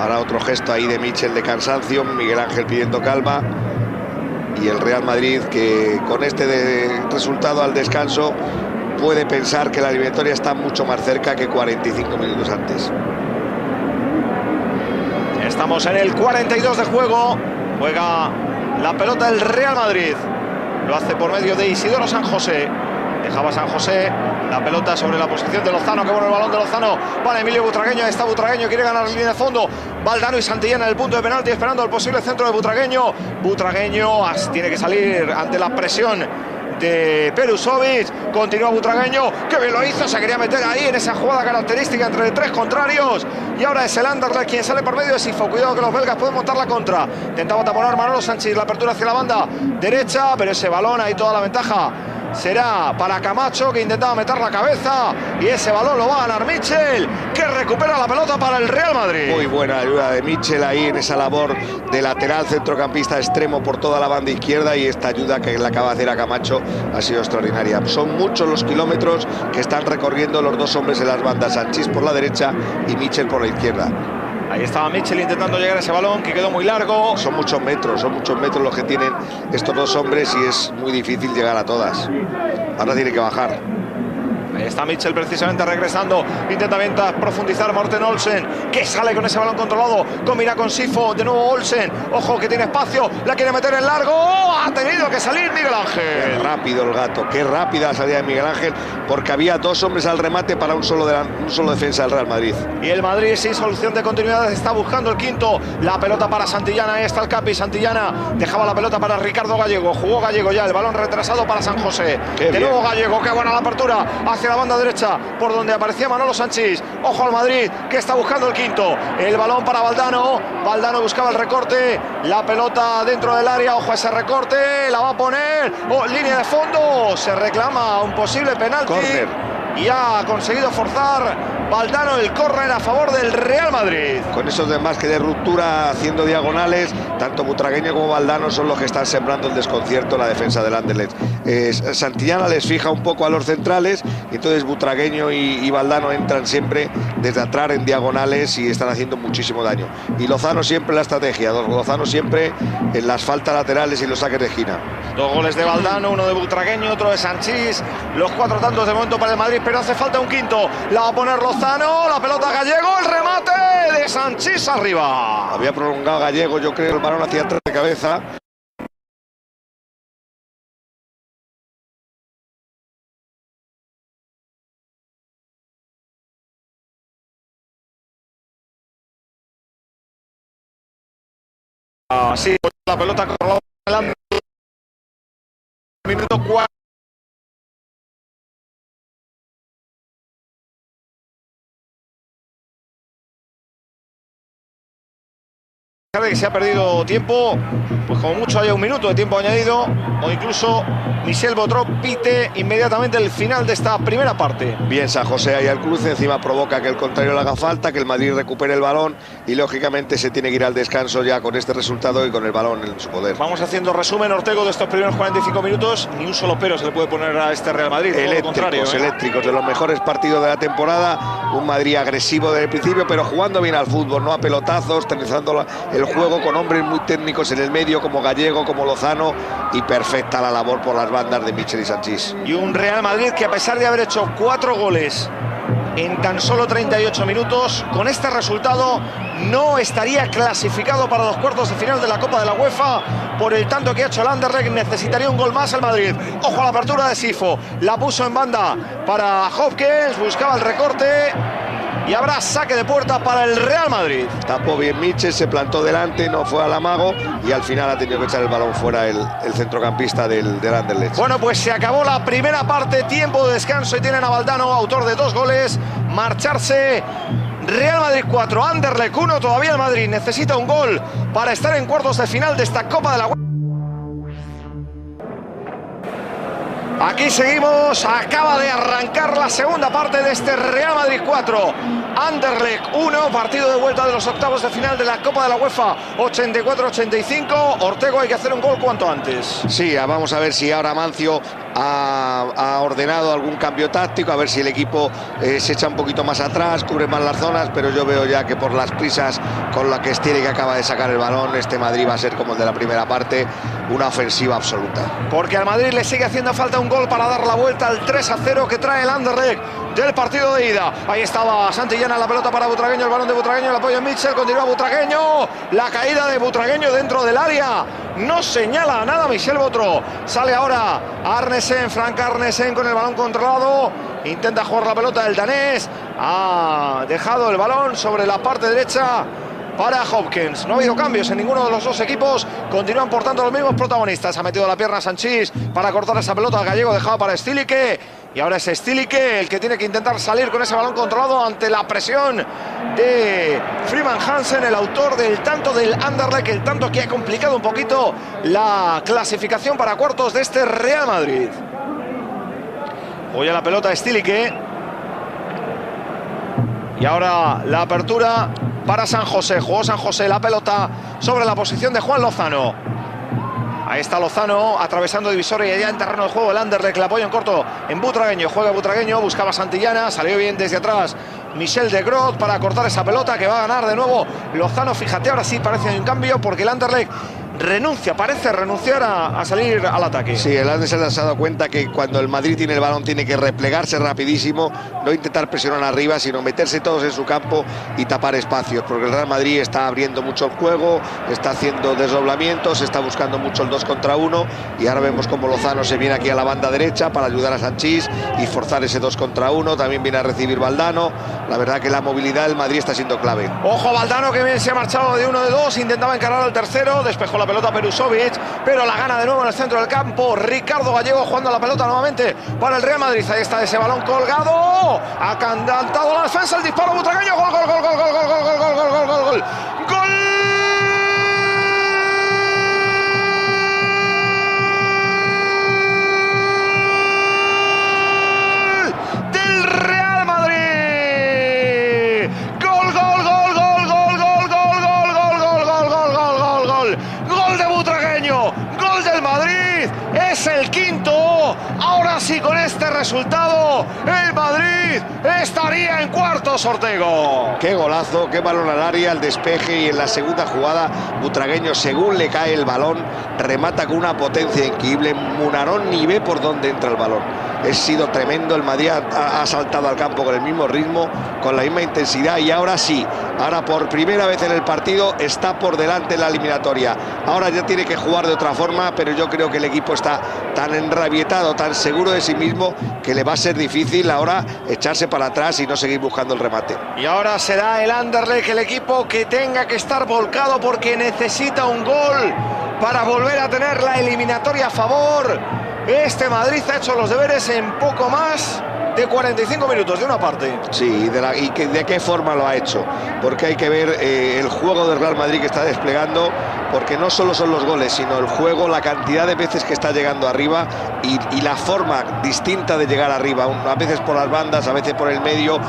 Ahora otro gesto ahí de Mitchell de cansancio, Miguel Ángel pidiendo calma. Y el Real Madrid, que con este resultado al descanso puede pensar que la eliminatoria está mucho más cerca que 45 minutos antes. Estamos en el 42 de juego. Juega la pelota del Real Madrid. Lo hace por medio de Isidoro San José. Dejaba San José la pelota sobre la posición de Lozano. Que bueno el balón de Lozano para Emilio Butragueño. Ahí está Butragueño, quiere ganar la línea de fondo. Valdano y Santillana en el punto de penalti, esperando el posible centro de Butragueño. Butragueño tiene que salir ante la presión de Perusovic. Continúa Butragueño, que bien lo hizo, se quería meter ahí en esa jugada característica entre tres contrarios. Y ahora es el Anderlecht quien sale por medio de Sifo. Cuidado que los belgas pueden montar la contra. Intentaba taponar Manolo Sanchís, la apertura hacia la banda derecha, pero ese balón, ahí toda la ventaja será para Camacho, que intentaba meter la cabeza, y ese balón lo va a ganar Mitchell, que recupera la pelota para el Real Madrid. Muy buena ayuda de Mitchell ahí en esa labor de lateral, centrocampista extremo por toda la banda izquierda, y esta ayuda que le acaba de hacer a Camacho ha sido extraordinaria. Son muchos los kilómetros que están recorriendo los dos hombres en las bandas, Sanchís por la derecha y Mitchell por la izquierda. Ahí estaba Mitchell intentando llegar a ese balón, que quedó muy largo. Son muchos metros los que tienen estos dos hombres, y es muy difícil llegar a todas. Ahora tiene que bajar. Ahí está Mitchell precisamente regresando. Intenta profundizar Morten Olsen, que sale con ese balón controlado. Combina con Sifo. De nuevo Olsen. Ojo que tiene espacio. La quiere meter en largo. ¡Oh! Ha tenido que salir Miguel Ángel. Qué rápido el gato. Qué rápida la salida de Miguel Ángel. Porque había dos hombres al remate para un solo defensa del Real Madrid. Y el Madrid sin solución de continuidad está buscando el quinto. La pelota para Santillana. Ahí está el Capi. Santillana dejaba la pelota para Ricardo Gallego. Jugó Gallego ya. El balón retrasado para San José. De nuevo Gallego. Qué buena la apertura. Hacia la banda derecha, por donde aparecía Manolo Sanchís. Ojo al Madrid, que está buscando el quinto. El balón para Valdano. Valdano buscaba el recorte. La pelota dentro del área. Ojo a ese recorte. La va a poner. Oh, línea de fondo. Se reclama un posible penalti. Córner. Y ha conseguido forzar Valdano el córner a favor del Real Madrid. Con esos demás que de ruptura haciendo diagonales, tanto Butragueño como Valdano son los que están sembrando el desconcierto en la defensa del Anderlecht. Santillana les fija un poco a los centrales, y entonces Butragueño y Valdano entran siempre desde atrás en diagonales y están haciendo muchísimo daño. Y Lozano siempre en la estrategia, Lozano siempre en las faltas laterales y los saques de esquina. Dos goles de Valdano, uno de Butragueño, otro de Sanchís. Los 4 tantos de momento para el Madrid, pero hace falta un quinto. La va a poner Lozano, la pelota Gallego, el remate de Sanchís arriba. Había prolongado Gallego, yo creo, el balón hacia atrás de cabeza. Sí, la pelota con el minuto 4. De que se ha perdido tiempo, pues como mucho haya un minuto de tiempo añadido, o incluso Michel Botró pite inmediatamente el final de esta primera parte. Bien San José ahí al cruce, encima provoca que el contrario le haga falta, que el Madrid recupere el balón, y lógicamente se tiene que ir al descanso ya con este resultado y con el balón en su poder. Vamos haciendo resumen, Ortego, de estos primeros 45 minutos. Ni un solo pero se le puede poner a este Real Madrid. Eléctricos, de los mejores partidos de la temporada. Un Madrid agresivo desde el principio, pero jugando bien al fútbol, no a pelotazos, tenizando el juego con hombres muy técnicos en el medio, como Gallego, como Lozano, y perfecta la labor por las bandas de Mitchell y Sanchís. Y un Real Madrid que, a pesar de haber hecho 4 goles en tan solo 38 minutos, con este resultado no estaría clasificado para los cuartos de final de la Copa de la UEFA. Por el tanto que ha hecho el Anderlecht, necesitaría un gol más el Madrid. Ojo a la apertura de Sifo, la puso en banda para Hopkins, buscaba el recorte. Y habrá saque de puerta para el Real Madrid. Tapó bien Mitchell, se plantó delante, no fue al amago, y al final ha tenido que echar el balón fuera el centrocampista del Anderlecht. Bueno, pues se acabó la primera parte, tiempo de descanso, y tienen a Valdano, autor de 2 goles, marcharse. Real Madrid 4, Anderlecht 1. Todavía el Madrid necesita un gol para estar en cuartos de final de esta Copa de la UEFA. Aquí seguimos, acaba de arrancar la segunda parte de este Real Madrid 4, Anderlecht 1, partido de vuelta de los octavos de final de la Copa de la UEFA, 84-85. Ortego, hay que hacer un gol cuanto antes. Sí, vamos a ver si ahora Mancio ha ordenado algún cambio táctico, a ver si el equipo se echa un poquito más atrás, cubre más las zonas, pero yo veo ya que por las prisas con la que Stieri, que acaba de sacar el balón, este Madrid va a ser como el de la primera parte, una ofensiva absoluta. Porque al Madrid le sigue haciendo falta un gol para dar la vuelta al 3-0 que trae el Anderlecht del partido de ida. Ahí estaba Santillana, la pelota para Butragueño, el balón de Butragueño, el apoyo en Mitchell, continúa Butragueño, la caída de Butragueño dentro del área, no señala nada Michel Botró. Sale ahora Arnesen, Frank Arnesen con el balón controlado, intenta jugar la pelota del danés, ha dejado el balón sobre la parte derecha para Hopkins. No ha habido cambios en ninguno de los dos equipos. Continúan por tanto los mismos protagonistas. Ha metido la pierna Sanchís para cortar esa pelota. El gallego dejaba para Stilique. Y ahora es Stilique el que tiene que intentar salir con ese balón controlado ante la presión de Freeman Hansen, el autor del tanto del Anderlecht, el tanto que ha complicado un poquito la clasificación para cuartos de este Real Madrid. Hoy a la pelota Stilique. Y ahora la apertura para San José. Jugó San José la pelota sobre la posición de Juan Lozano. Ahí está Lozano atravesando divisoria y allá en terreno de juego el Anderlecht, el apoyo en corto en Butragueño. Juega Butragueño, buscaba Santillana, salió bien desde atrás Michel de Groot para cortar esa pelota que va a ganar de nuevo Lozano. Fíjate, ahora sí parece un cambio porque el Anderlecht parece renunciar a salir al ataque. Sí, el Anderlecht se ha dado cuenta que cuando el Madrid tiene el balón tiene que replegarse rapidísimo, no intentar presionar arriba, sino meterse todos en su campo y tapar espacios, porque el Real Madrid está abriendo mucho el juego, está haciendo desdoblamientos, está buscando mucho el 2 contra 1 y ahora vemos como Lozano se viene aquí a la banda derecha para ayudar a Sanchís y forzar ese 2 contra 1, también viene a recibir Valdano. La verdad que la movilidad del Madrid está siendo clave. Ojo Valdano, que bien se ha marchado de 1 de 2, intentaba encarar al tercero, despejó la pelota Perusovic, pero la gana de nuevo en el centro del campo. Ricardo Gallego jugando la pelota nuevamente para el Real Madrid. Ahí está ese balón colgado, ha cantado la defensa, el disparo butragueño, gol, gol, gol, gol, gol, gol, gol, gol, gol, gol, gol, gol, gol. Es el quinto. Ahora sí, con este resultado el Madrid estaría en cuartos, Ortego. Qué golazo, qué balón al área, el despeje, y en la segunda jugada Butragueño, según le cae el balón, remata con una potencia increíble. Munarón ni ve por dónde entra el balón. Ha sido tremendo. El Madrid ha saltado al campo con el mismo ritmo, con la misma intensidad, y ahora sí, ahora por primera vez en el partido está por delante en la eliminatoria. Ahora ya tiene que jugar de otra forma, pero yo creo que el equipo está tan enrabietado, tan seguro de sí mismo, que le va a ser difícil ahora echarse para atrás y no seguir buscando el remate. Y ahora será el Anderlecht el equipo que tenga que estar volcado porque necesita un gol para volver a tener la eliminatoria a favor. Este Madrid ha hecho los deberes en poco más de 45 minutos de una parte. Sí, de qué forma lo ha hecho, porque hay que ver el juego del Real Madrid que está desplegando, porque no solo son los goles, sino el juego, la cantidad de veces que está llegando arriba y la forma distinta de llegar arriba, a veces por las bandas, a veces por el medio,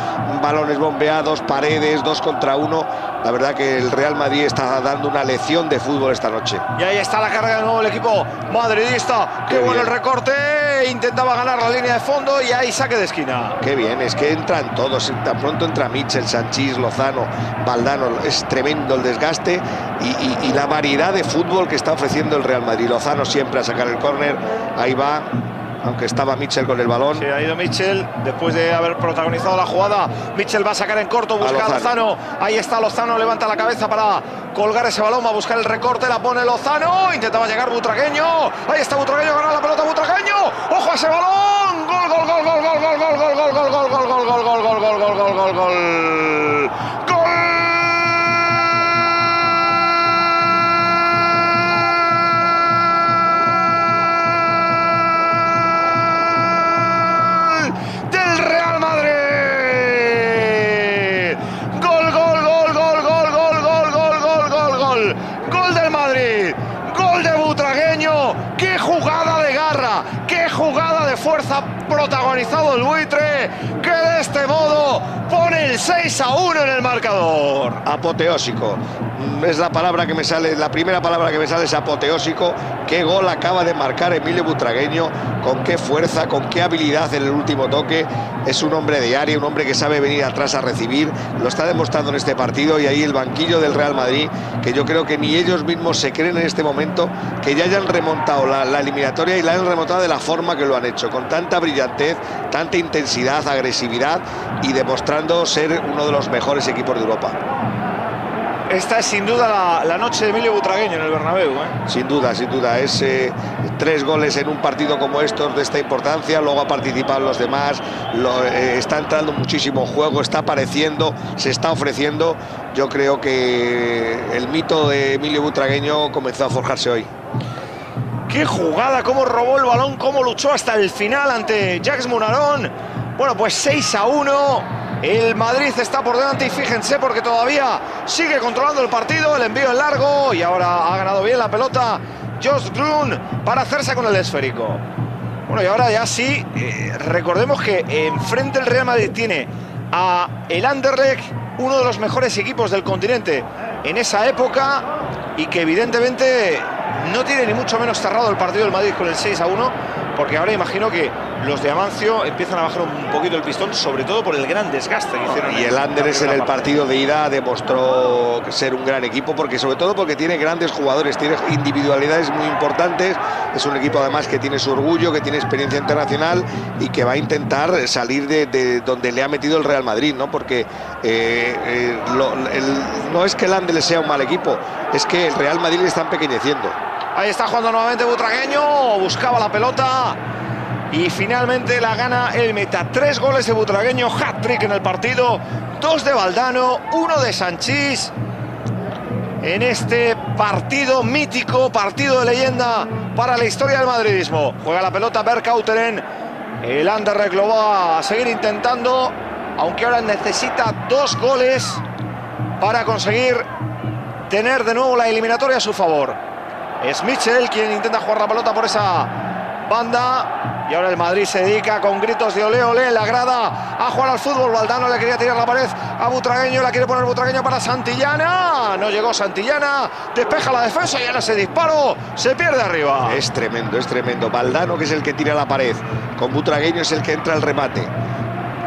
balones bombeados, paredes, 2 contra 1. La verdad que el Real Madrid está dando una lección de fútbol esta noche. Y ahí está la carga de nuevo el equipo madridista. Qué bueno el recorte, intentaba ganar la línea de fondo y ahí saque de esquina. Qué bien, es que entran todos, tan pronto entra Michel, Sanchís, Lozano, Valdano. Es tremendo el desgaste y la variedad de fútbol que está ofreciendo el Real Madrid. Lozano siempre a sacar el córner, ahí va, aunque estaba Michel con el balón. Sí, ha ido Michel después de haber protagonizado la jugada. Michel va a sacar en corto, busca a Lozano. Ahí está Lozano, levanta la cabeza para colgar ese balón, va a buscar el recorte, la pone Lozano, intentaba llegar Butragueño. Ahí está Butragueño, gana la pelota Butragueño. ¡Ojo a ese balón! ¡Gol, gol, gol, gol, gol, gol, gol, gol, gol, gol, gol, gol, gol, gol, gol, gol, gol, gol, gol, gol! ¡Gol! ¡Qué jugada de garra! ¡Qué jugada de fuerza! Protagonizado el Buitre, que de este modo pone el 6-1 en el marcador. Apoteósico. Es la palabra que me sale, la primera palabra que me sale es apoteósico. Qué gol acaba de marcar Emilio Butragueño, con qué fuerza, con qué habilidad en el último toque. Es un hombre de área, un hombre que sabe venir atrás a recibir. Lo está demostrando en este partido, y ahí el banquillo del Real Madrid, que yo creo que ni ellos mismos se creen en este momento que ya hayan remontado la eliminatoria, y la han remontado de la forma que lo han hecho, con tanta brillantez, tanta intensidad, agresividad, y demostrando ser uno de los mejores equipos de Europa. Esta es sin duda la noche de Emilio Butragueño en el Bernabéu, ¿eh? Sin duda, sin duda. 3 goles en un partido como estos de esta importancia, luego ha participado en los demás, está entrando muchísimo en juego, está apareciendo, se está ofreciendo. Yo creo que el mito de Emilio Butragueño comenzó a forjarse hoy. Qué jugada, cómo robó el balón, cómo luchó hasta el final ante Jacques Munarón. Bueno, pues 6-1. El Madrid está por delante y fíjense porque todavía sigue controlando el partido. El envío en largo y ahora ha ganado bien la pelota Josh Grun para hacerse con el esférico. Bueno, y ahora ya sí, recordemos que enfrente el Real Madrid tiene a el Anderlecht, uno de los mejores equipos del continente en esa época, y que evidentemente no tiene ni mucho menos cerrado el partido del Madrid con el 6-1, porque ahora imagino que los de Amancio empiezan a bajar un poquito el pistón, sobre todo por el gran desgaste que hicieron. Y el Anderlecht en el partido de ida demostró ser un gran equipo, porque sobre todo porque tiene grandes jugadores, tiene individualidades muy importantes. Es un equipo además que tiene su orgullo, que tiene experiencia internacional y que va a intentar salir de donde le ha metido el Real Madrid, ¿no? Porque no es que el Anderlecht sea un mal equipo, es que el Real Madrid le está empequeñeciendo. Ahí está jugando nuevamente Butragueño, buscaba la pelota y finalmente la gana el meta. 3 goles de Butragueño, hat-trick en el partido, 2 de Valdano, 1 de Sanchís. En este partido mítico, partido de leyenda para la historia del madridismo. Juega la pelota Bergkauteren, el Anderlecht lo va a seguir intentando, aunque ahora necesita 2 goles para conseguir tener de nuevo la eliminatoria a su favor. Es Mitchell quien intenta jugar la pelota por esa banda y ahora el Madrid se dedica con gritos de olé olé en la grada a jugar al fútbol. Valdano le quería tirar la pared a Butragueño, la quiere poner Butragueño para Santillana, no llegó Santillana, despeja la defensa y ahora ese disparo se pierde arriba. Es tremendo. Valdano, que es el que tira la pared, con Butragueño es el que entra al remate,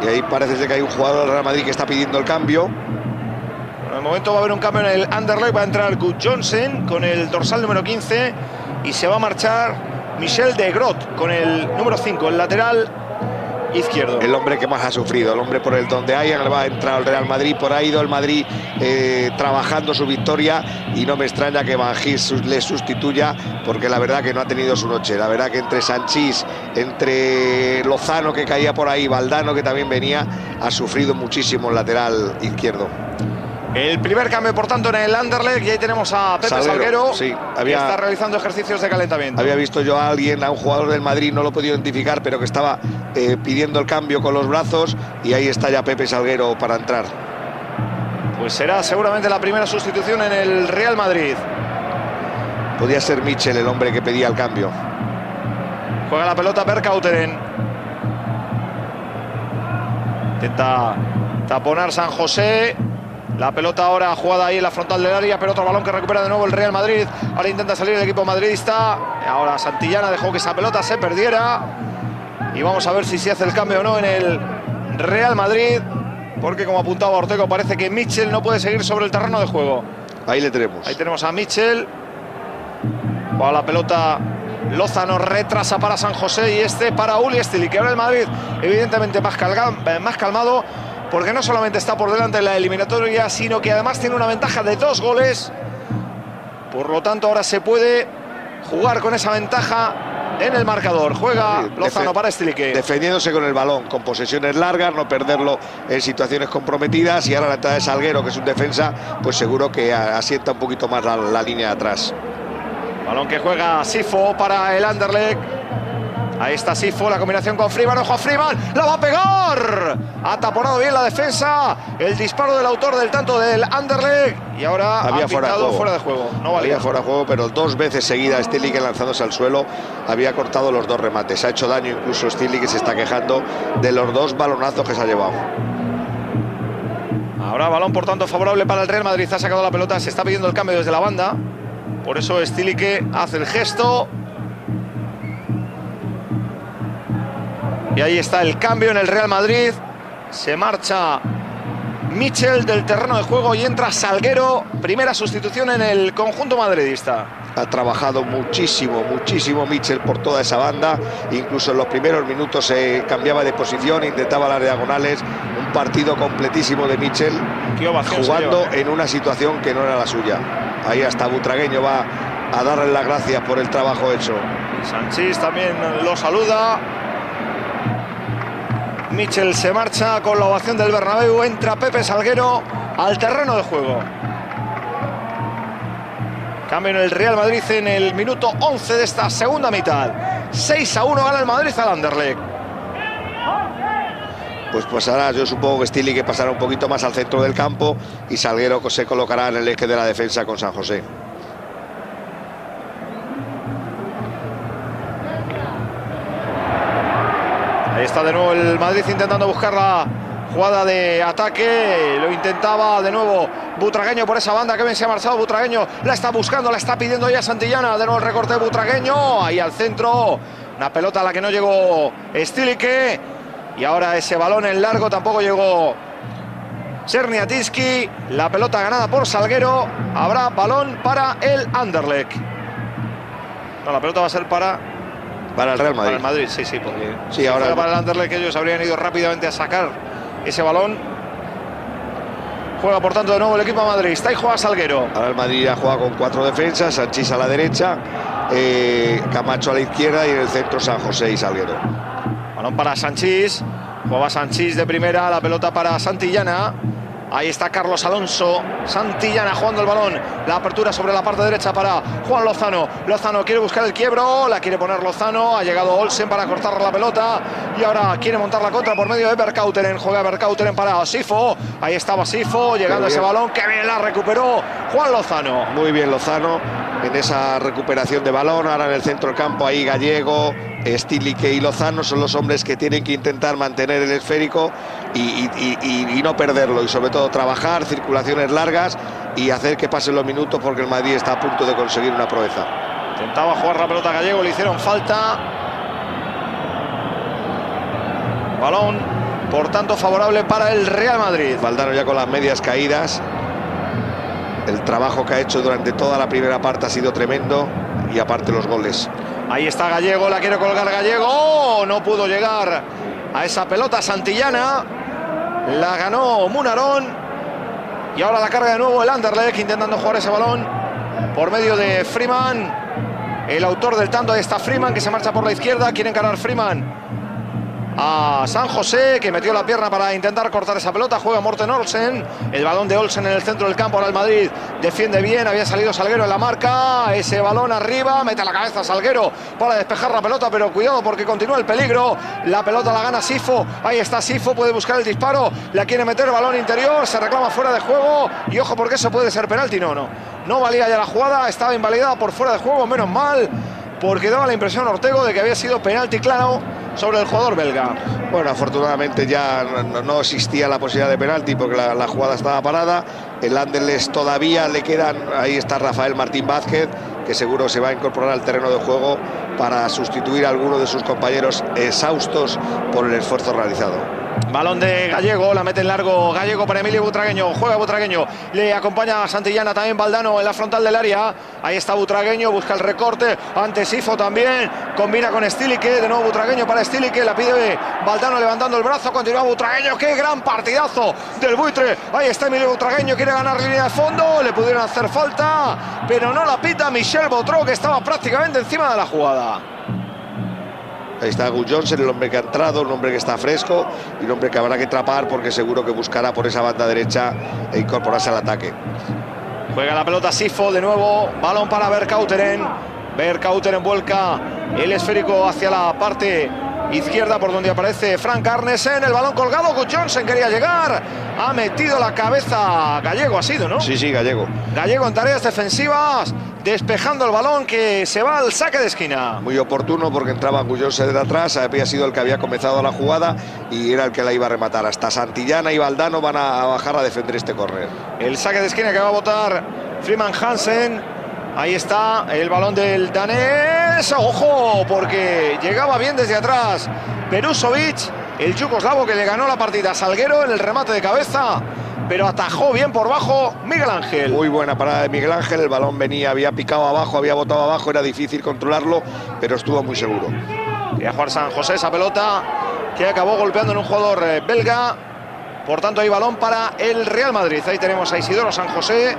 y ahí parece ser que hay un jugador del Real Madrid que está pidiendo el cambio. En el momento va a haber un cambio en el Anderlecht, va a entrar Good Johnson con el dorsal número 15 y se va a marchar Michel de Groot con el número 5, el lateral izquierdo. El hombre que más ha sufrido, el hombre por el donde va a entrar el Real Madrid, por ahí ha ido el Madrid trabajando su victoria, y no me extraña que Van Gis le sustituya, porque la verdad que no ha tenido su noche. La verdad que entre Sanchís, entre Lozano que caía por ahí, Valdano que también venía, ha sufrido muchísimo el lateral izquierdo. El primer cambio, por tanto, en el Anderlecht, y ahí tenemos a Pepe Salguero, sí, que está realizando ejercicios de calentamiento. Había visto yo a alguien, a un jugador del Madrid, no lo he podido identificar, pero que estaba pidiendo el cambio con los brazos, y ahí está ya Pepe Salguero para entrar. Pues será seguramente la primera sustitución en el Real Madrid. Podía ser Mitchell el hombre que pedía el cambio. Juega la pelota Bergkauteren. Intenta taponar San José. La pelota ahora jugada ahí en la frontal del área, pero otro balón que recupera de nuevo el Real Madrid. Ahora intenta salir el equipo madridista. Ahora Santillana dejó que esa pelota se perdiera. Y vamos a ver si se hace el cambio o no en el Real Madrid, porque como apuntaba Ortega, parece que Mitchell no puede seguir sobre el terreno de juego. Ahí le tenemos. Ahí tenemos a Mitchell. Juega la pelota Lozano, retrasa para San José y este para Uli Stili, que ahora el Madrid evidentemente más calmado, porque no solamente está por delante en la eliminatoria, sino que además tiene una ventaja de 2 goles. Por lo tanto, ahora se puede jugar con esa ventaja en el marcador. Juega Lozano para Stilique. Defendiéndose con el balón, con posesiones largas, no perderlo en situaciones comprometidas. Y ahora la entrada de Salguero, que es un defensa, pues seguro que asienta un poquito más la línea de atrás. Balón que juega Sifo para el Anderlecht. Ahí está Sifo, la combinación con Freeman. ¡Ojo a Freeman! ¡La va a pegar! Ha taponado bien la defensa. El disparo del autor del tanto del Anderlecht. Y ahora había fuera de juego. No valía. Había fuera de juego, pero 2 veces seguidas Stili, que lanzándose al suelo, había cortado los 2 remates. Ha hecho daño incluso Stili, que se está quejando de los 2 balonazos que se ha llevado. Ahora balón, por tanto, favorable para el Real Madrid. Ha sacado la pelota, se está pidiendo el cambio desde la banda. Por eso Stilique hace el gesto. Y ahí está el cambio en el Real Madrid. Se marcha Mitchell del terreno de juego y entra Salguero. Primera sustitución en el conjunto madridista. Ha trabajado muchísimo Mitchell por toda esa banda. Incluso en los primeros minutos se cambiaba de posición, intentaba las diagonales. Un partido completísimo de Mitchell, jugando en una situación que no era la suya. Ahí hasta Butragueño va a darle las gracias por el trabajo hecho. Sanchís también lo saluda. Michel se marcha con la ovación del Bernabéu. Entra Pepe Salguero al terreno de juego. Cambio en el Real Madrid en el minuto 11 de esta segunda mitad. 6-1 gana el Madrid al Anderlecht. Pues pasará, yo supongo que Stili que pasará un poquito más al centro del campo y Salguero se colocará en el eje de la defensa con San José. Ahí está de nuevo el Madrid intentando buscar la jugada de ataque. Lo intentaba de nuevo Butragueño por esa banda. Que bien se ha marchado Butragueño. La está buscando, la está pidiendo ya Santillana. De nuevo el recorte de Butragueño. Ahí al centro. Una pelota a la que no llegó Stilique. Y ahora ese balón en largo tampoco llegó Czerniatinski. La pelota ganada por Salguero. Habrá balón para el Anderlecht. No, la pelota va a ser para el Real Madrid. Para el Madrid, sí, porque sí, ahora para el Anderlecht ellos habrían ido rápidamente a sacar ese balón. Juega por tanto de nuevo el equipo de Madrid. Está y juega Salguero. Ahora el Madrid ha jugado con 4 defensas. Sanchís a la derecha, Camacho a la izquierda y en el centro San José y Salguero. Balón para Sanchís. Juega Sanchís de primera. La pelota para Santillana. Ahí está Carlos Alonso. Santillana jugando el balón. La apertura sobre la parte derecha para Juan Lozano. Lozano quiere buscar el quiebro. La quiere poner Lozano. Ha llegado Olsen para cortar la pelota. Y ahora quiere montar la contra por medio de Vercauteren. Juega Vercauteren para Sifo. Ahí estaba Sifo llegando a ese balón. Que bien la recuperó Juan Lozano. Muy bien Lozano en esa recuperación de balón. Ahora en el centro del campo ahí Gallego, Stilique y Lozano son los hombres que tienen que intentar mantener el esférico y no perderlo, y sobre todo trabajar circulaciones largas y hacer que pasen los minutos, porque el Madrid está a punto de conseguir una proeza. Intentaba jugar la pelota Gallego, le hicieron falta. Balón, por tanto, favorable para el Real Madrid. Valdano ya con las medias caídas. El trabajo que ha hecho durante toda la primera parte ha sido tremendo, y aparte los goles. Ahí está Gallego, la quiere colgar Gallego. ¡Oh! No pudo llegar a esa pelota Santillana. La ganó Munarón. Y ahora la carga de nuevo el Anderlecht, intentando jugar ese balón por medio de Freeman. El autor del tanto, ahí está Freeman, que se marcha por la izquierda. Quiere encarar Freeman a San José, que metió la pierna para intentar cortar esa pelota. Juega Morten Olsen. El balón de Olsen en el centro del campo. Ahora el Madrid defiende bien. Había salido Salguero en la marca. Ese balón arriba. Mete la cabeza Salguero para despejar la pelota, pero cuidado porque continúa el peligro. La pelota la gana Sifo. Ahí está Sifo. Puede buscar el disparo. La quiere meter, balón interior. Se reclama fuera de juego. Y ojo, porque eso puede ser penalti. No valía ya la jugada. Estaba invalidada por fuera de juego. Menos mal, porque daba la impresión Ortego de que había sido penalti claro sobre el jugador belga. Bueno, afortunadamente ya no existía la posibilidad de penalti, porque la jugada estaba parada. El Anderlecht todavía le quedan. Ahí está Rafael Martín Vázquez, que seguro se va a incorporar al terreno de juego para sustituir a alguno de sus compañeros exhaustos por el esfuerzo realizado. Balón de Gallego, la mete en largo Gallego para Emilio Butragueño. Juega Butragueño, le acompaña a Santillana, también Valdano en la frontal del área. Ahí está Butragueño, busca el recorte ante Sifo también, combina con Stilique, de nuevo Butragueño para Stilique, la pide Valdano levantando el brazo, continúa Butragueño. Qué gran partidazo del Buitre. Ahí está Emilio Butragueño, quiere ganar línea de fondo, le pudieron hacer falta, pero no la pita Michel Botró, que estaba prácticamente encima de la jugada. Ahí está Gus Johnson, el hombre que ha entrado, un hombre que está fresco y un hombre que habrá que atrapar, porque seguro que buscará por esa banda derecha e incorporarse al ataque. Juega la pelota Sifo de nuevo, balón para Vercauteren. Vercauteren vuelca el esférico hacia la parte izquierda, por donde aparece Frank Arnesen. El balón colgado, Gus Johnson quería llegar, ha metido la cabeza Gallego, ha sido, ¿no? Sí, Gallego. Gallego en tareas defensivas, despejando el balón que se va al saque de esquina. Muy oportuno, porque entraba Gus Johnson desde atrás, había sido el que había comenzado la jugada y era el que la iba a rematar. Hasta Santillana y Valdano van a bajar a defender este córner. El saque de esquina que va a botar Freeman Hansen. Ahí está el balón del danés. ¡Ojo! Porque llegaba bien desde atrás Perusovic, el yugoslavo, que le ganó la partida a Salguero en el remate de cabeza, pero atajó bien por bajo Miguel Ángel. Muy buena parada de Miguel Ángel. El balón venía, había picado abajo, había botado abajo, era difícil controlarlo, pero estuvo muy seguro. Quería jugar San José esa pelota, que acabó golpeando en un jugador belga. Por tanto, hay balón para el Real Madrid. Ahí tenemos a Isidoro San José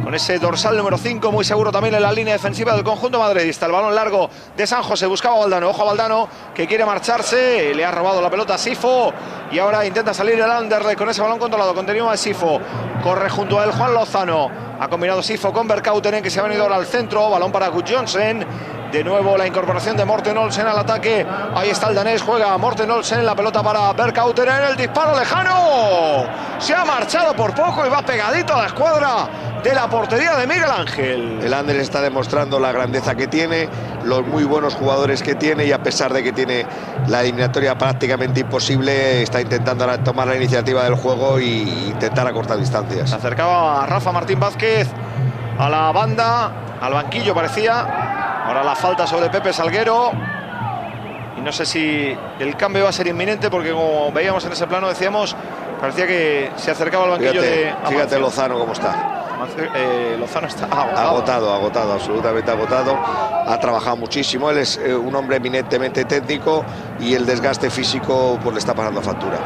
con ese dorsal número 5, muy seguro también en la línea defensiva del conjunto madridista. El balón largo de San José, buscaba a Valdano, ojo a Valdano, que quiere marcharse, le ha robado la pelota a Sifo, y ahora intenta salir el Anderlecht con ese balón controlado, continúa el Sifo, corre junto a él Juan Lozano, ha combinado Sifo con Berkautenen, que se ha venido ahora al centro, balón para Gudjonsen. De nuevo la incorporación de Morten Olsen al ataque. Ahí está el danés, juega Morten Olsen, la pelota para Berkautenen, el disparo lejano. Se ha marchado por poco y va pegadito a la escuadra de la portería de Miguel Ángel. El Anderlecht está demostrando la grandeza que tiene, los muy buenos jugadores que tiene, y a pesar de que tiene la eliminatoria prácticamente imposible, está intentando ahora tomar la iniciativa del juego e intentar acortar distancias. Se acercaba a Rafa Martín Vázquez a la banda, al banquillo parecía. Ahora la falta sobre Pepe Salguero. Y no sé si el cambio va a ser inminente, porque como veíamos en ese plano, decíamos, parecía que se acercaba al banquillo Fíjate Lozano cómo está. Lozano está agotado, absolutamente agotado. Ha trabajado muchísimo. Él es un hombre eminentemente técnico y el desgaste físico pues le está pasando factura.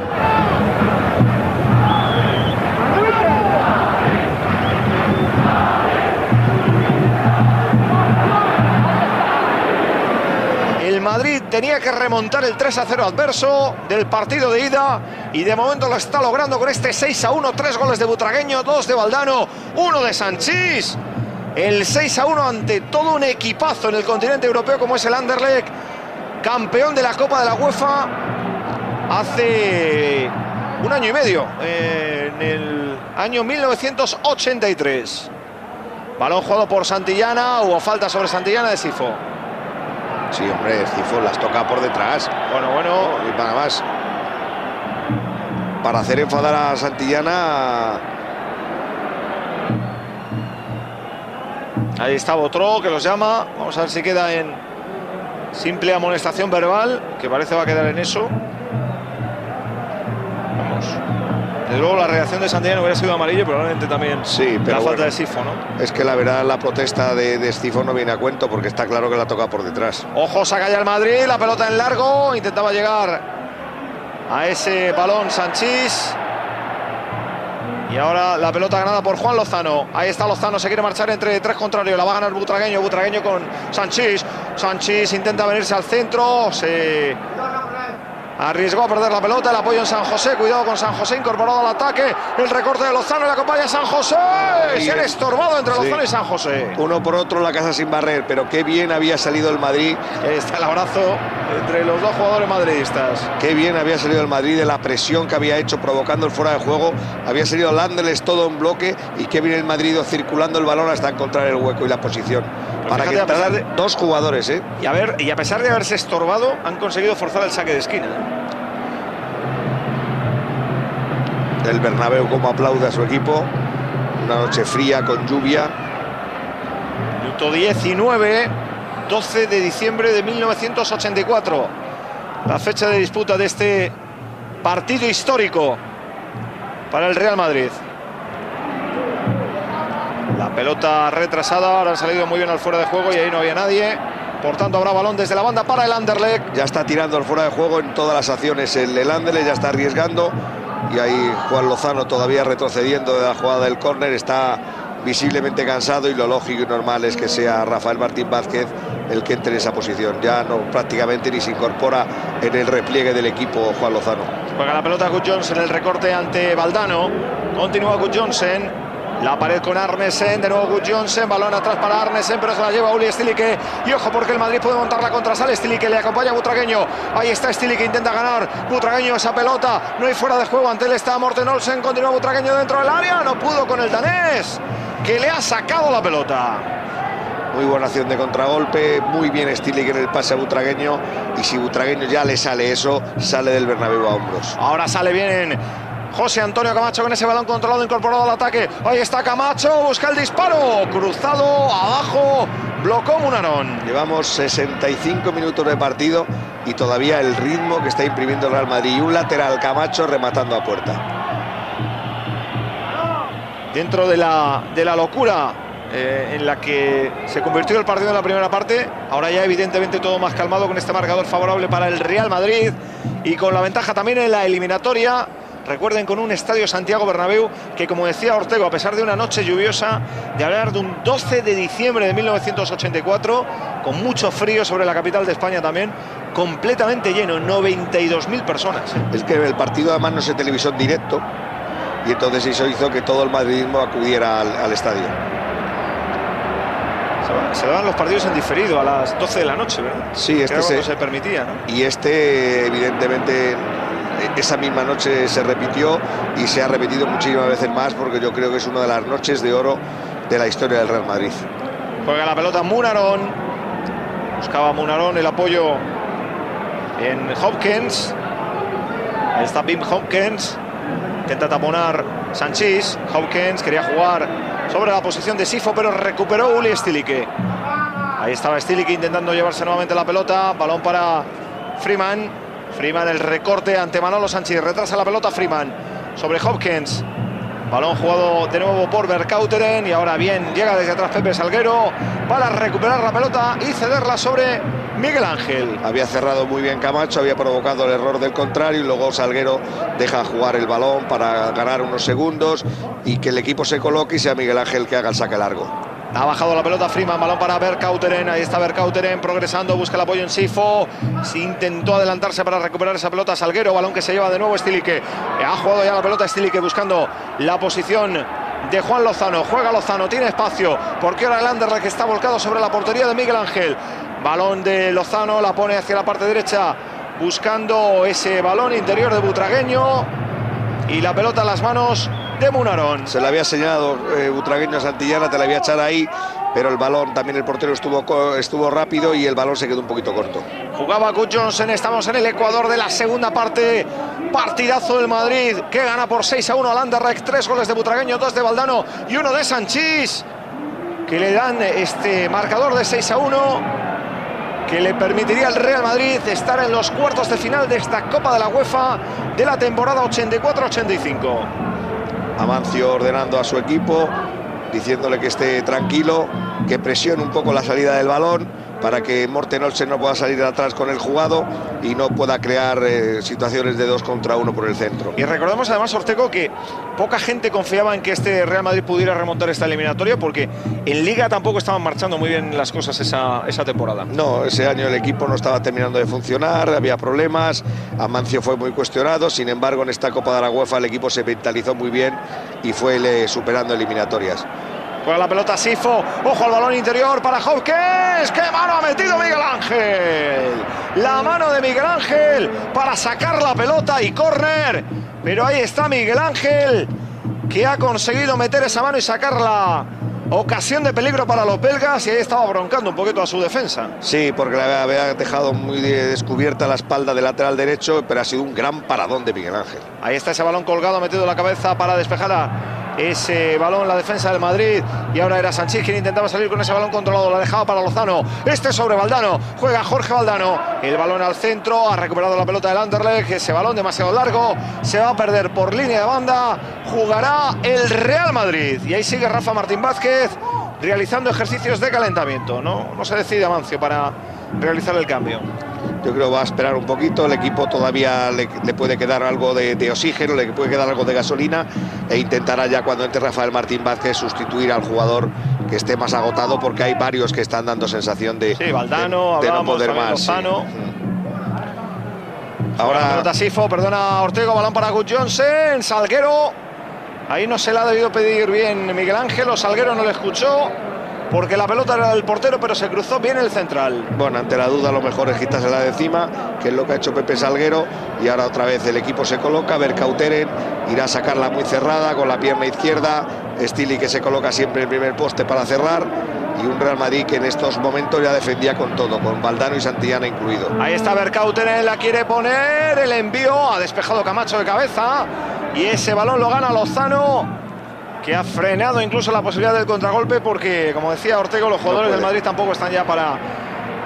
Madrid tenía que remontar el 3-0 adverso del partido de ida, y de momento lo está logrando con este 6-1, 3 goles de Butragueño, 2 de Valdano, 1 de Sanchís. El 6-1 ante todo un equipazo en el continente europeo como es el Anderlecht, campeón de la Copa de la UEFA hace un año y medio, en el año 1983. Balón jugado por Santillana, hubo falta sobre Santillana de Sifo. Sí, hombre, Sifo las toca por detrás. Bueno. Y nada más. Para hacer enfadar a Santillana. Ahí está Botró, que los llama. Vamos a ver si queda en simple amonestación verbal, que parece va a quedar en eso. Vamos. Desde luego la reacción de Santillana hubiera sido amarillo, probablemente también sí, pero la falta de Sifo, ¿no? Es que la verdad la protesta de Sifo no viene a cuento, porque está claro que la toca por detrás. Ojo, saca ya el Madrid, la pelota en largo, intentaba llegar a ese balón Sanchís. Y ahora la pelota ganada por Juan Lozano. Ahí está Lozano, se quiere marchar entre tres contrarios. La va a ganar Butragueño, Butragueño con Sanchís. Sanchís intenta venirse al centro, se arriesgó a perder la pelota, el apoyo en San José, cuidado con San José, incorporado al ataque, el recorte de Lozano, le acompaña San José, se han estorbado entre Lozano y San José. Uno por otro la casa sin barrer, pero qué bien había salido el Madrid. Ahí está el abrazo entre los dos jugadores madridistas. Qué bien había salido el Madrid de la presión que había hecho, provocando el fuera de juego. Había salido el Anderlecht todo en bloque, y qué bien el Madrid circulando el balón hasta encontrar el hueco y la posición. Pues para que entraran dos jugadores, ¿eh? Y a pesar de haberse estorbado, han conseguido forzar el saque de esquina. El Bernabéu como aplaude a su equipo. Una noche fría con lluvia. Minuto 19, 12 de diciembre de 1984. La fecha de disputa de este partido histórico para el Real Madrid. La pelota retrasada, ahora han salido muy bien al fuera de juego y ahí no había nadie. Por tanto habrá balón desde la banda para el Anderlecht. Ya está tirando al fuera de juego en todas las acciones el Anderlecht, ya está arriesgando. Y ahí Juan Lozano todavía retrocediendo de la jugada del córner, está visiblemente cansado, y lo lógico y normal es que sea Rafael Martín Vázquez el que entre en esa posición. Ya no prácticamente ni se incorpora en el repliegue del equipo Juan Lozano. Juega la pelota Gudjonsen, el recorte ante Valdano. Continúa Gudjonsen. La pared con Arnesen, de nuevo Gudjonsen, balón atrás para Arnesen, pero se la lleva Uli Stilicke. Y ojo, porque el Madrid puede montar la contrasala. Stilicke le acompaña a Butragueño. Ahí está Stilicke, intenta ganar Butragueño esa pelota. No hay fuera de juego, ante él está Morten Olsen. Continúa Butragueño dentro del área, no pudo con el danés, que le ha sacado la pelota. Muy buena acción de contragolpe, muy bien Stilicke en el pase a Butragueño. Y si Butragueño ya le sale eso, sale del Bernabéu a hombros. Ahora sale bien José Antonio Camacho con ese balón controlado, incorporado al ataque. Ahí está Camacho, busca el disparo, cruzado, abajo, blocó Munarón. Llevamos 65 minutos de partido y todavía el ritmo que está imprimiendo el Real Madrid. Y un lateral, Camacho, rematando a puerta. Dentro de la locura en la que se convirtió el partido en la primera parte, ahora ya evidentemente todo más calmado, con este marcador favorable para el Real Madrid y con la ventaja también en la eliminatoria Recuerden, con un estadio Santiago Bernabéu que, como decía Ortego, a pesar de una noche lluviosa, de hablar de un 12 de diciembre de 1984, con mucho frío sobre la capital de España también, completamente lleno, 92.000 personas. Es que el partido además no se televisó en directo y entonces eso hizo que todo el madridismo acudiera al estadio. Se daban los partidos en diferido a las 12 de la noche, ¿verdad? Sí, este se permitía, ¿no? Y este, evidentemente, esa misma noche se repitió y se ha repetido muchísimas veces más, porque yo creo que es una de las noches de oro de la historia del Real Madrid. Juega la pelota Munarón. Buscaba Munarón el apoyo en Hopkins. Ahí está Wim Hopkins. Intenta taponar Sanchís. Hopkins quería jugar sobre la posición de Sifo, pero recuperó Uli Stilicke. Ahí estaba Stilicke intentando llevarse nuevamente la pelota. Balón para Freeman. Freeman, el recorte ante Manolo Sanchís. Retrasa la pelota Freeman sobre Hopkins. Balón jugado de nuevo por Vercauteren. Y ahora bien, llega desde atrás Pepe Salguero para recuperar la pelota y cederla sobre Miguel Ángel. Había cerrado muy bien Camacho, había provocado el error del contrario y luego Salguero deja jugar el balón para ganar unos segundos y que el equipo se coloque y sea Miguel Ángel que haga el saque largo. Ha bajado la pelota Freeman, balón para Vercauteren. Ahí está Vercauteren progresando, busca el apoyo en Sifo. Intentó adelantarse para recuperar esa pelota Salguero, balón que se lleva de nuevo Stilicke. Ha jugado ya la pelota Stilicke buscando la posición de Juan Lozano. Juega Lozano, tiene espacio porque ahora el Anderlecht está volcado sobre la portería de Miguel Ángel. Balón de Lozano, la pone hacia la parte derecha buscando ese balón interior de Butragueño y la pelota en las manos de Munarón. Se le había señalado Butragueño a Santillana, te la voy a echar ahí, pero el balón, también el portero estuvo rápido y el balón se quedó un poquito corto. Jugaba Gudjohnsen, estamos en el Ecuador de la segunda parte. Partidazo del Madrid que gana por 6-1 al Anderlecht. 3 goles de Butragueño, 2 de Valdano y 1 de Sanchís, que le dan este marcador de 6-1 que le permitiría al Real Madrid estar en los cuartos de final de esta Copa de la UEFA de la temporada 84-85. Amancio ordenando a su equipo, diciéndole que esté tranquilo, que presione un poco la salida del balón para que Morten Olsen no pueda salir de atrás con el jugado y no pueda crear situaciones de 2 contra 1 por el centro. Y recordemos además, Ortego, que poca gente confiaba en que este Real Madrid pudiera remontar esta eliminatoria, porque en Liga tampoco estaban marchando muy bien las cosas esa temporada. No, ese año el equipo no estaba terminando de funcionar, había problemas, Amancio fue muy cuestionado, sin embargo en esta Copa de la UEFA el equipo se mentalizó muy bien y fue superando eliminatorias. Juega la pelota Sifo, ojo al balón interior para Hopkins. ¡Qué mano ha metido Miguel Ángel! La mano de Miguel Ángel para sacar la pelota y córner. Pero ahí está Miguel Ángel, que ha conseguido meter esa mano y sacar la ocasión de peligro para los belgas, y ahí estaba broncando un poquito a su defensa. Sí, porque le había dejado muy descubierta la espalda del lateral derecho, pero ha sido un gran paradón de Miguel Ángel. Ahí está ese balón colgado, ha metido la cabeza para despejar ese balón la defensa del Madrid, y ahora era Sanchís quien intentaba salir con ese balón controlado, la dejaba para Lozano, este sobre Valdano, juega Jorge Valdano, el balón al centro, ha recuperado la pelota del Anderlecht, ese balón demasiado largo, se va a perder por línea de banda, jugará el Real Madrid, y ahí sigue Rafa Martín Vázquez realizando ejercicios de calentamiento. No se decide Amancio para realizar el cambio. Yo creo que va a esperar un poquito, el equipo todavía le puede quedar algo de oxígeno, le puede quedar algo de gasolina, e intentará ya cuando entre Rafael Martín Vázquez sustituir al jugador que esté más agotado, porque hay varios que están dando sensación de, Valdano, de no poder más. Lozano. Sí. Ahora pelota Sifo, perdona Ortego, balón para Gudjohnsen, Salguero, ahí no se le ha debido pedir bien Miguel Ángel, o Salguero no le escuchó, porque la pelota era del portero, pero se cruzó bien el central. Bueno, ante la duda lo mejor es quitársela de encima, que es lo que ha hecho Pepe Salguero, y ahora otra vez el equipo se coloca, Vercauteren irá a sacarla muy cerrada con la pierna izquierda, Stilicke que se coloca siempre en el primer poste para cerrar, y un Real Madrid que en estos momentos ya defendía con todo, con Valdano y Santillana incluido. Ahí está Vercauteren, la quiere poner, el envío, ha despejado Camacho de cabeza, y ese balón lo gana Lozano, que ha frenado incluso la posibilidad del contragolpe, porque, como decía Ortego, los jugadores del Madrid tampoco están ya para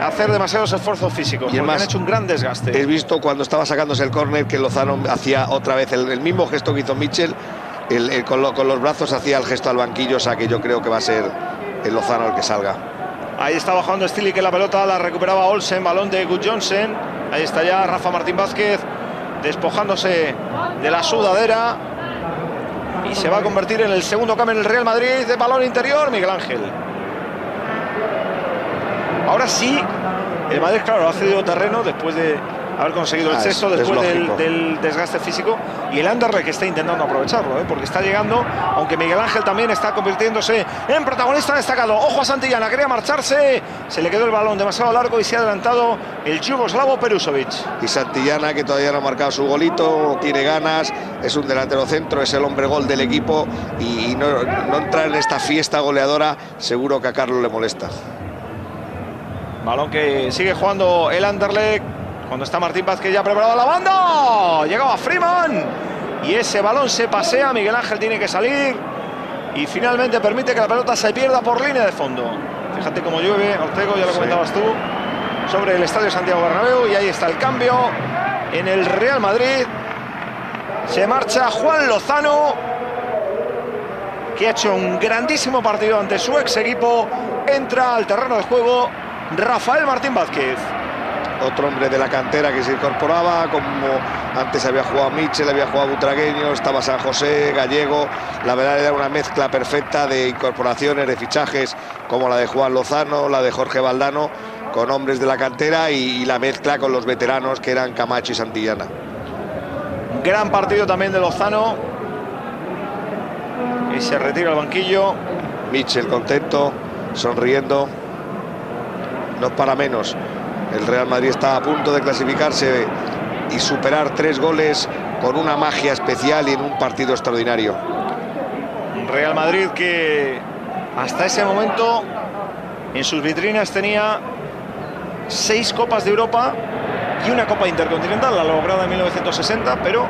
hacer demasiados esforzos físicos, y además han hecho un gran desgaste. He visto cuando estaba sacándose el córner que Lozano hacía otra vez el mismo gesto que hizo Mitchell, con los brazos hacía el gesto al banquillo, o sea que yo creo que va a ser el Lozano el que salga. Ahí está bajando Stilicke, la pelota la recuperaba Olsen, balón de Gudjohnsen. Ahí está ya Rafa Martín Vázquez despojándose de la sudadera. Y se va a convertir en el segundo cambio en el Real Madrid. De balón interior, Miguel Ángel. Ahora sí, el Madrid, claro, ha cedido terreno después de haber conseguido el sexto, después del desgaste físico. Y el Anderlecht está intentando aprovecharlo, porque está llegando, aunque Miguel Ángel también está convirtiéndose en protagonista destacado. Ojo a Santillana, quería marcharse, se le quedó el balón demasiado largo y se ha adelantado el yugoslavo Perusovic. Y Santillana, que todavía no ha marcado su golito, tiene ganas, es un delantero centro, es el hombre gol del equipo, y no entrar en esta fiesta goleadora seguro que a Carlos le molesta. Balón que sigue jugando el Anderlecht. Cuando está Martín Vázquez ya preparado a la banda. Llegaba Freeman. Y ese balón se pasea. Miguel Ángel tiene que salir. Y finalmente permite que la pelota se pierda por línea de fondo. Fíjate cómo llueve, Ortego, ya lo comentabas tú, sobre el Estadio Santiago Bernabéu. Y ahí está el cambio en el Real Madrid. Se marcha Juan Lozano, que ha hecho un grandísimo partido ante su ex equipo. Entra al terreno de juego Rafael Martín Vázquez. Otro hombre de la cantera que se incorporaba, como antes había jugado Michel, había jugado Butragueño, estaba San José, Gallego. La verdad era una mezcla perfecta de incorporaciones, de fichajes, como la de Juan Lozano, la de Jorge Valdano, con hombres de la cantera, y la mezcla con los veteranos que eran Camacho y Santillana. Gran partido también de Lozano, y se retira al banquillo. Michel contento, sonriendo, no para menos. El Real Madrid está a punto de clasificarse y superar 3 goles con una magia especial y en un partido extraordinario. Un Real Madrid que hasta ese momento en sus vitrinas tenía 6 Copas de Europa y una Copa Intercontinental, la lograda en 1960, pero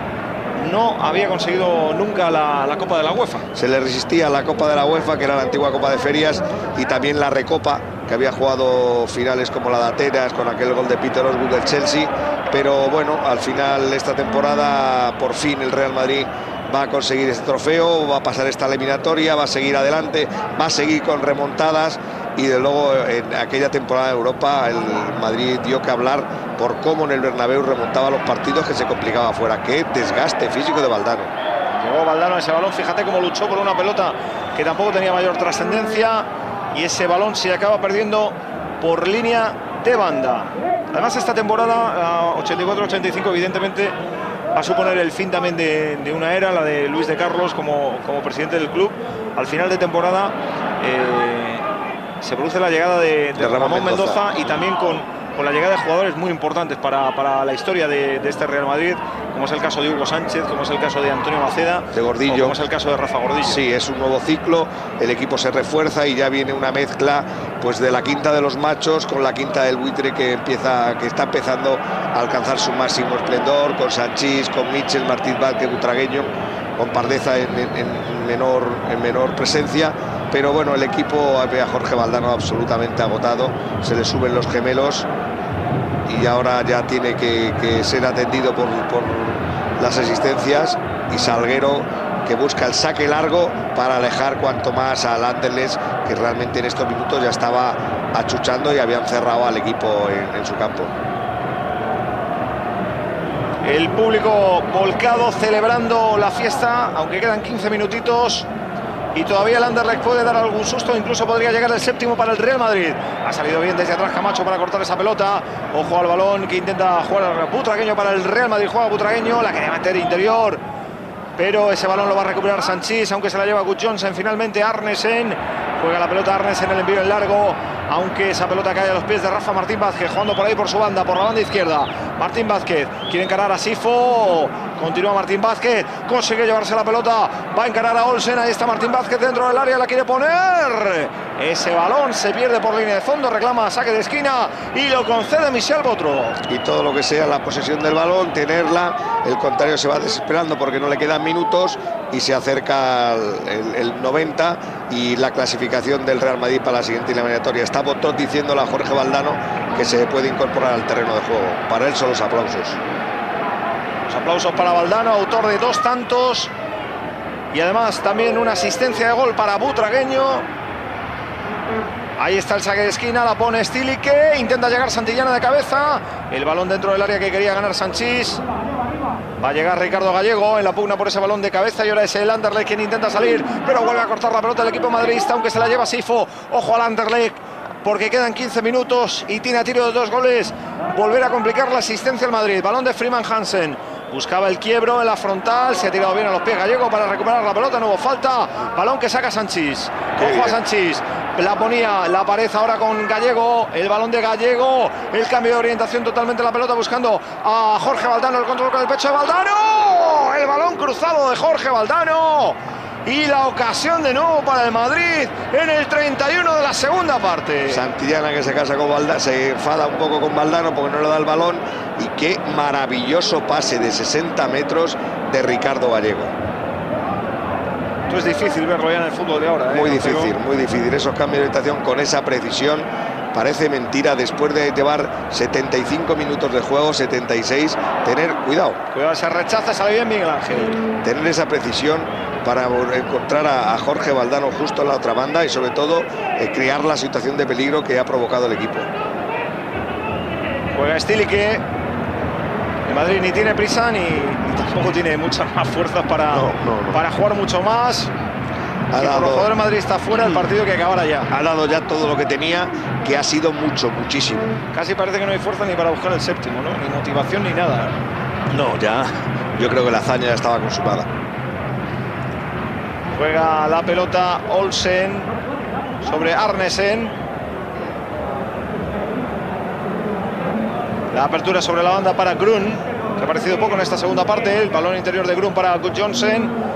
no había conseguido nunca la Copa de la UEFA. Se le resistía a la Copa de la UEFA, que era la antigua Copa de Ferias, y también la Recopa, que había jugado finales como la de Atenas, con aquel gol de Peter Osgood del Chelsea. Pero bueno, al final esta temporada por fin el Real Madrid va a conseguir este trofeo, va a pasar esta eliminatoria, va a seguir adelante, va a seguir con remontadas. Y de luego en aquella temporada de Europa el Madrid dio que hablar por cómo en el Bernabéu remontaba los partidos que se complicaba afuera. Qué desgaste físico de Valdano. Llegó Valdano a ese balón, fíjate cómo luchó por una pelota que tampoco tenía mayor trascendencia, y ese balón se acaba perdiendo por línea de banda. Además esta temporada 84-85 evidentemente va a suponer el fin también de una era, la de Luis de Carlos como presidente del club. Al final de temporada se produce la llegada de Ramón Mendoza, y también con la llegada de jugadores muy importantes para la historia de este Real Madrid, como es el caso de Hugo Sánchez, como es el caso de Antonio Maceda, de Gordillo, como es el caso de Rafa Gordillo. Sí, es un nuevo ciclo, el equipo se refuerza y ya viene una mezcla pues de la quinta de los machos con la quinta del buitre, que está empezando a alcanzar su máximo esplendor, con Sanchís, con Michel, Martín Vázquez, Butragueño, con Pardeza en menor presencia. Pero bueno, el equipo ve a Jorge Valdano absolutamente agotado, se le suben los gemelos y ahora ya tiene que ser atendido por las asistencias, y Salguero, que busca el saque largo para alejar cuanto más al Anderlecht, que realmente en estos minutos ya estaba achuchando y habían cerrado al equipo en su campo. El público volcado celebrando la fiesta, aunque quedan 15 minutitos. Y todavía el Anderlecht puede dar algún susto, incluso podría llegar el séptimo para el Real Madrid. Ha salido bien desde atrás Camacho para cortar esa pelota. Ojo al balón que intenta jugar Butragueño para el Real Madrid. Juega Butragueño, la quería meter interior, pero ese balón lo va a recuperar Sanchís, aunque se la lleva Gut Johnsen. Finalmente Arnesen, juega la pelota Arnesen, el envío en largo, aunque esa pelota cae a los pies de Rafa Martín Vázquez, jugando por ahí por su banda, por la banda izquierda. Martín Vázquez quiere encarar a Sifo, continúa Martín Vázquez, consigue llevarse la pelota, va a encarar a Olsen, ahí está Martín Vázquez dentro del área, la quiere poner, ese balón se pierde por línea de fondo, reclama saque de esquina y lo concede Michel Botro. Y todo lo que sea la posesión del balón, tenerla, el contrario se va desesperando porque no le quedan minutos y se acerca el 90 y la clasificación del Real Madrid para la siguiente eliminatoria. Está Botro diciéndole a Jorge Valdano que se puede incorporar al terreno de juego. Para él son los aplausos. Los aplausos para Valdano, autor de 2 tantos y además también una asistencia de gol para Butragueño. Ahí está el saque de esquina, la pone Stilique, intenta llegar Santillana de cabeza, el balón dentro del área que quería ganar Sanchís. Va a llegar Ricardo Gallego en la pugna por ese balón de cabeza y ahora es el Anderlecht quien intenta salir, pero vuelve a cortar la pelota el equipo madridista, aunque se la lleva Sifo. Ojo al Anderlecht, porque quedan 15 minutos y tiene a tiro de 2 goles volver a complicar la asistencia al Madrid. Balón de Freeman Hansen. Buscaba el quiebro en la frontal, se ha tirado bien a los pies Gallego para recuperar la pelota, no hubo falta. Balón que saca Sanchís. Ojo a Sanchís. La ponía la pared ahora con Gallego. El balón de Gallego. El cambio de orientación totalmente la pelota buscando a Jorge Valdano. El control con el pecho de Valdano. El balón cruzado de Jorge Valdano. Y la ocasión de nuevo para el Madrid en el 31 de la segunda parte. Santillana que se casa con Valdano, se enfada un poco con Valdano porque no le da el balón. Y qué maravilloso pase de 60 metros de Ricardo Gallego. Esto es difícil verlo ya en el fútbol de ahora. Muy difícil, muy difícil. Esos cambios de orientación con esa precisión. Parece mentira después de llevar 75 minutos de juego, 76. Tener cuidado. Cuidado, se rechaza, sale bien Miguel Ángel. Tener esa precisión para encontrar a Jorge Valdano justo en la otra banda y sobre todo crear la situación de peligro que ha provocado el equipo. Juega Stilique. El Madrid ni tiene prisa ni tampoco tiene muchas más fuerzas para jugar mucho más. Ha dado, los jugadores de Madrid está fuera el partido que acabará ya. Ha dado ya todo lo que tenía, que ha sido muchísimo. Casi parece que no hay fuerza ni para buscar el séptimo, ¿no? Ni motivación ni nada. No, ya. Yo creo que la hazaña ya estaba consumada. Juega la pelota Olsen sobre Arnesen. La apertura sobre la banda para Grun, que ha aparecido poco en esta segunda parte. El balón interior de Grun para Gudjohnsen.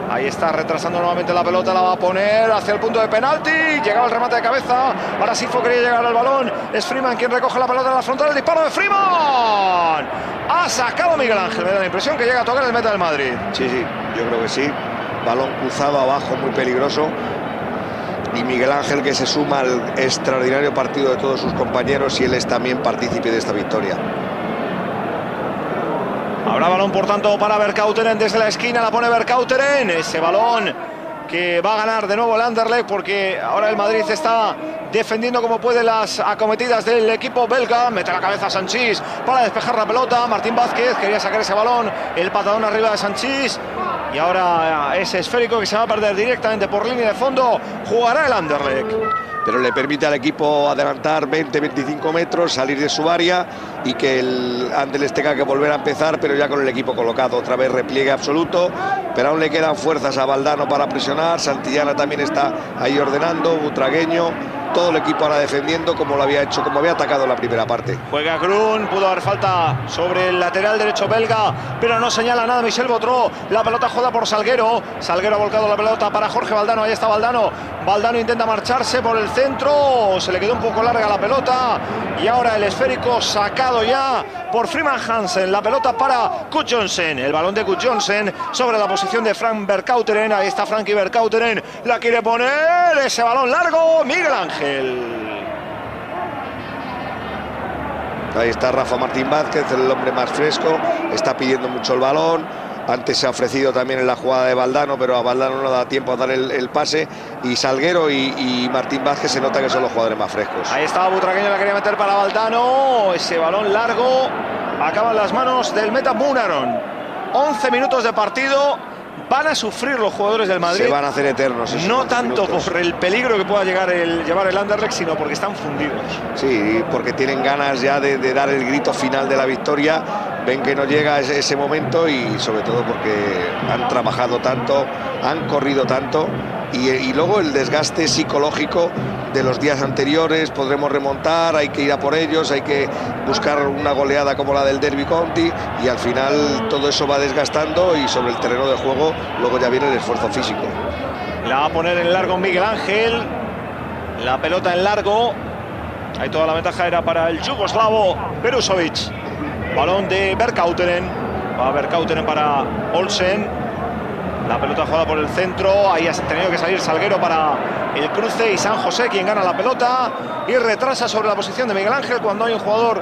Ahí está retrasando nuevamente la pelota, la va a poner hacia el punto de penalti. Llegaba el remate de cabeza. Ahora Sifo quería llegar al balón. Es Freeman quien recoge la pelota en la frontal. El disparo de Freeman. Ha sacado Miguel Ángel. Me da la impresión que llega a tocar el meta del Madrid. Sí, yo creo que sí. Balón cruzado abajo, muy peligroso. Y Miguel Ángel que se suma al extraordinario partido de todos sus compañeros y él es también partícipe de esta victoria. Habrá balón por tanto para Vercauteren desde la esquina, la pone Vercauteren. Ese balón que va a ganar de nuevo el Anderlecht porque ahora el Madrid está defendiendo como puede las acometidas del equipo belga. Mete la cabeza a Sanchís para despejar la pelota. Martín Vázquez quería sacar ese balón, el patadón arriba de Sanchís. Y ahora ese esférico que se va a perder directamente por línea de fondo. Jugará el Anderlecht. Pero le permite al equipo adelantar 20-25 metros, salir de su área y que el Anderlecht tenga que volver a empezar, pero ya con el equipo colocado. Otra vez repliegue absoluto, pero aún le quedan fuerzas a Valdano para presionar. Santillana también está ahí ordenando, Butragueño. Todo el equipo ahora defendiendo como lo había hecho, como había atacado en la primera parte. Juega Grun, pudo haber falta sobre el lateral derecho belga, pero no señala nada Michel Botró. La pelota juega por Salguero. Salguero ha volcado la pelota para Jorge Valdano. Ahí está Valdano. Valdano intenta marcharse por el centro. Se le quedó un poco larga la pelota. Y ahora el esférico sacado ya por Freeman Hansen. La pelota para Gudjohnsen. El balón de Gudjohnsen sobre la posición de Frank Vercauteren. Ahí está Frankie Vercauteren. La quiere poner. Ese balón largo. Miguel Ángel. Ahí está Rafa Martín Vázquez, el hombre más fresco. Está pidiendo mucho el balón. Antes se ha ofrecido también en la jugada de Valdano, pero a Valdano no da tiempo a dar el pase. Y Salguero y Martín Vázquez se nota que son los jugadores más frescos. Ahí estaba Butragueño, la quería meter para Valdano. Ese balón largo acaba en las manos del meta Munaron. 11 minutos de partido. Van a sufrir los jugadores del Madrid. Se van a hacer eternos. No tanto por el peligro que pueda llevar el Anderlecht, sino porque están fundidos. Sí, porque tienen ganas ya de dar el grito final de la victoria. Ven que no llega ese momento y sobre todo porque han trabajado tanto, han corrido tanto y luego el desgaste psicológico de los días anteriores. Podremos remontar, hay que ir a por ellos, hay que buscar una goleada como la del Derby County y al final todo eso va desgastando y sobre el terreno de juego luego ya viene el esfuerzo físico. La va a poner en largo Miguel Ángel, la pelota en largo. Ahí toda la ventaja era para el yugoslavo Berusovic. Balón de Vercauteren. Va Vercauteren para Olsen. La pelota jugada por el centro. Ahí ha tenido que salir Salguero para el cruce. Y San José quien gana la pelota. Y retrasa sobre la posición de Miguel Ángel cuando hay un jugador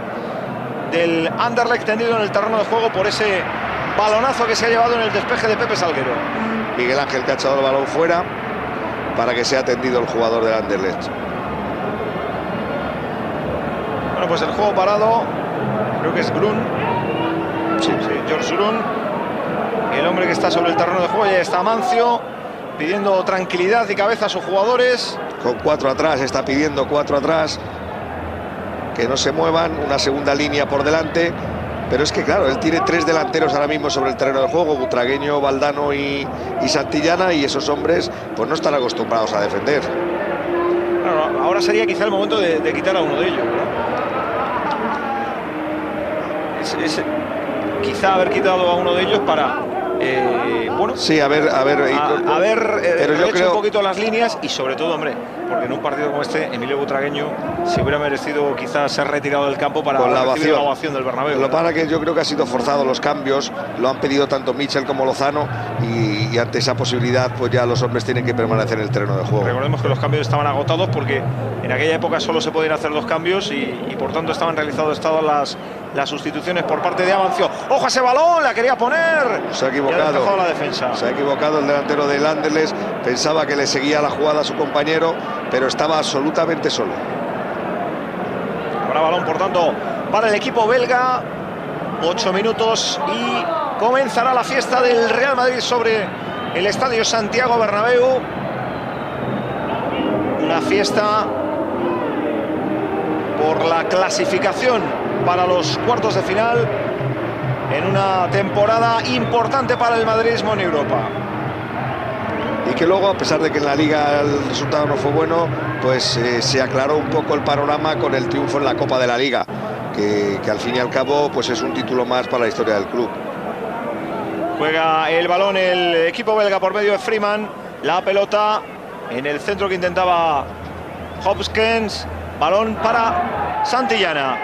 del Anderlecht tendido en el terreno de juego por ese balonazo que se ha llevado en el despeje de Pepe Salguero. Miguel Ángel que ha echado el balón fuera para que sea atendido el jugador del Anderlecht. Bueno, pues el juego parado. Creo que es Grun. Sí, George Grun. el hombre que está sobre el terreno de juego. Ya está Amancio pidiendo tranquilidad y cabeza a sus jugadores. Con 4 atrás, está pidiendo 4 atrás, que no se muevan, una segunda línea por delante. Pero es que claro, él tiene 3 delanteros ahora mismo sobre el terreno de juego, Butragueño, Valdano y Santillana, y esos hombres pues no están acostumbrados a defender. Claro, ahora sería quizá el momento de quitar a uno de ellos, ¿no? Quizá haber quitado a uno de ellos para bueno, sí, a ver, pero yo creo un creo poquito las líneas, y sobre todo, hombre, porque en un partido como este, Emilio Butragueño se hubiera merecido quizás ser retirado del campo para recibir la ovación del Bernabéu. Lo para que yo creo que ha sido forzado los cambios, lo han pedido tanto Michel como Lozano, y ante esa posibilidad pues ya los hombres tienen que permanecer en el terreno de juego. Recordemos que los cambios estaban agotados porque en aquella época solo se podían hacer 2 cambios y por tanto estaban realizadas todas las sustituciones por parte de Amancio. ¡Ojo a ese balón! ¡La quería poner! Se ha equivocado. La defensa. Se ha equivocado el delantero del Anderlecht. Pensaba que le seguía la jugada a su compañero, pero estaba absolutamente solo. Habrá balón, por tanto, para el equipo belga. 8 minutos y comenzará la fiesta del Real Madrid sobre el Estadio Santiago Bernabéu. Una fiesta por la clasificación para los cuartos de final en una temporada importante para el madridismo en Europa. Y que luego, a pesar de que en la Liga el resultado no fue bueno, pues se aclaró un poco el panorama con el triunfo en la Copa de la Liga, que al fin y al cabo pues es un título más para la historia del club. Juega el balón el equipo belga por medio de Freeman. La pelota en el centro que intentaba Hopkins. Balón para Santillana.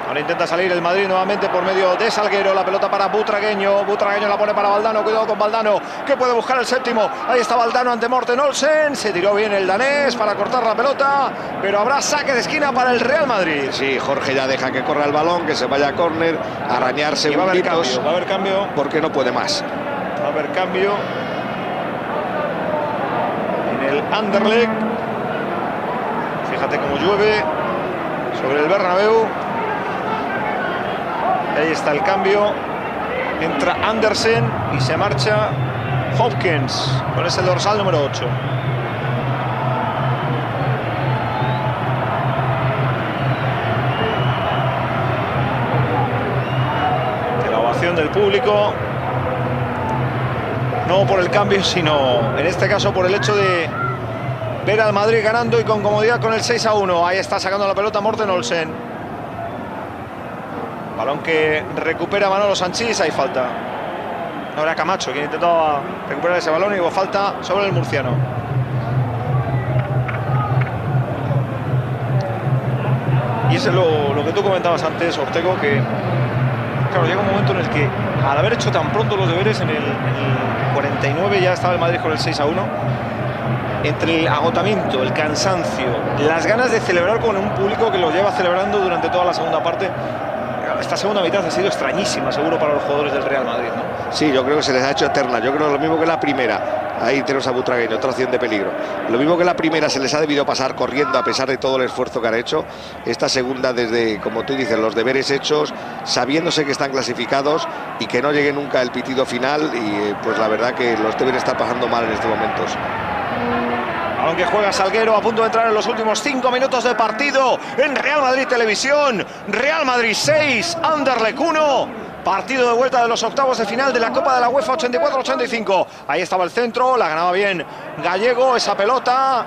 Ahora intenta salir el Madrid nuevamente por medio de Salguero. La pelota para Butragueño. Butragueño la pone para Valdano. Cuidado con Valdano, que puede buscar el séptimo. Ahí está Valdano ante Morten Olsen. Se tiró bien el danés para cortar la pelota, pero habrá saque de esquina para el Real Madrid. Sí, Jorge ya deja que corra el balón, que se vaya a córner, a arañar segunditos. Va a haber cambio. Porque no puede más. Va a haber cambio en el Anderlecht. Fíjate cómo llueve sobre el Bernabéu. Ahí está el cambio. Entra Andersen y se marcha Hopkins con ese dorsal número 8. La ovación del público. No por el cambio, sino en este caso por el hecho de ver al Madrid ganando y con comodidad con el 6-1. Ahí está sacando la pelota Morten Olsen. Balón que recupera Manolo Sanchís. Hay falta. No, era Camacho quien intentaba recuperar ese balón y hubo falta sobre el murciano. Y ese es lo que tú comentabas antes, Ortego, que claro, llega un momento en el que al haber hecho tan pronto los deberes en el 49 ya estaba el Madrid con el 6-1. Entre el agotamiento, el cansancio, las ganas de celebrar con un público que lo lleva celebrando durante toda la segunda parte, esta segunda mitad ha sido extrañísima, seguro, para los jugadores del Real Madrid, ¿no? Sí, yo creo que se les ha hecho eterna. Yo creo lo mismo que la primera. Ahí tenemos a Butragueño, otra opción de peligro. Lo mismo que la primera se les ha debido pasar corriendo a pesar de todo el esfuerzo que han hecho. Esta segunda, desde, como tú dices, los deberes hechos, sabiéndose que están clasificados y que no llegue nunca el pitido final. Y pues la verdad que los deben estar pasando mal en estos momentos. Aunque juega Salguero, a punto de entrar en los últimos 5 minutos de partido en Real Madrid Televisión. Real Madrid 6, Anderlecht 1. Partido de vuelta de los octavos de final de la Copa de la UEFA 84-85. Ahí estaba el centro, la ganaba bien Gallego, esa pelota.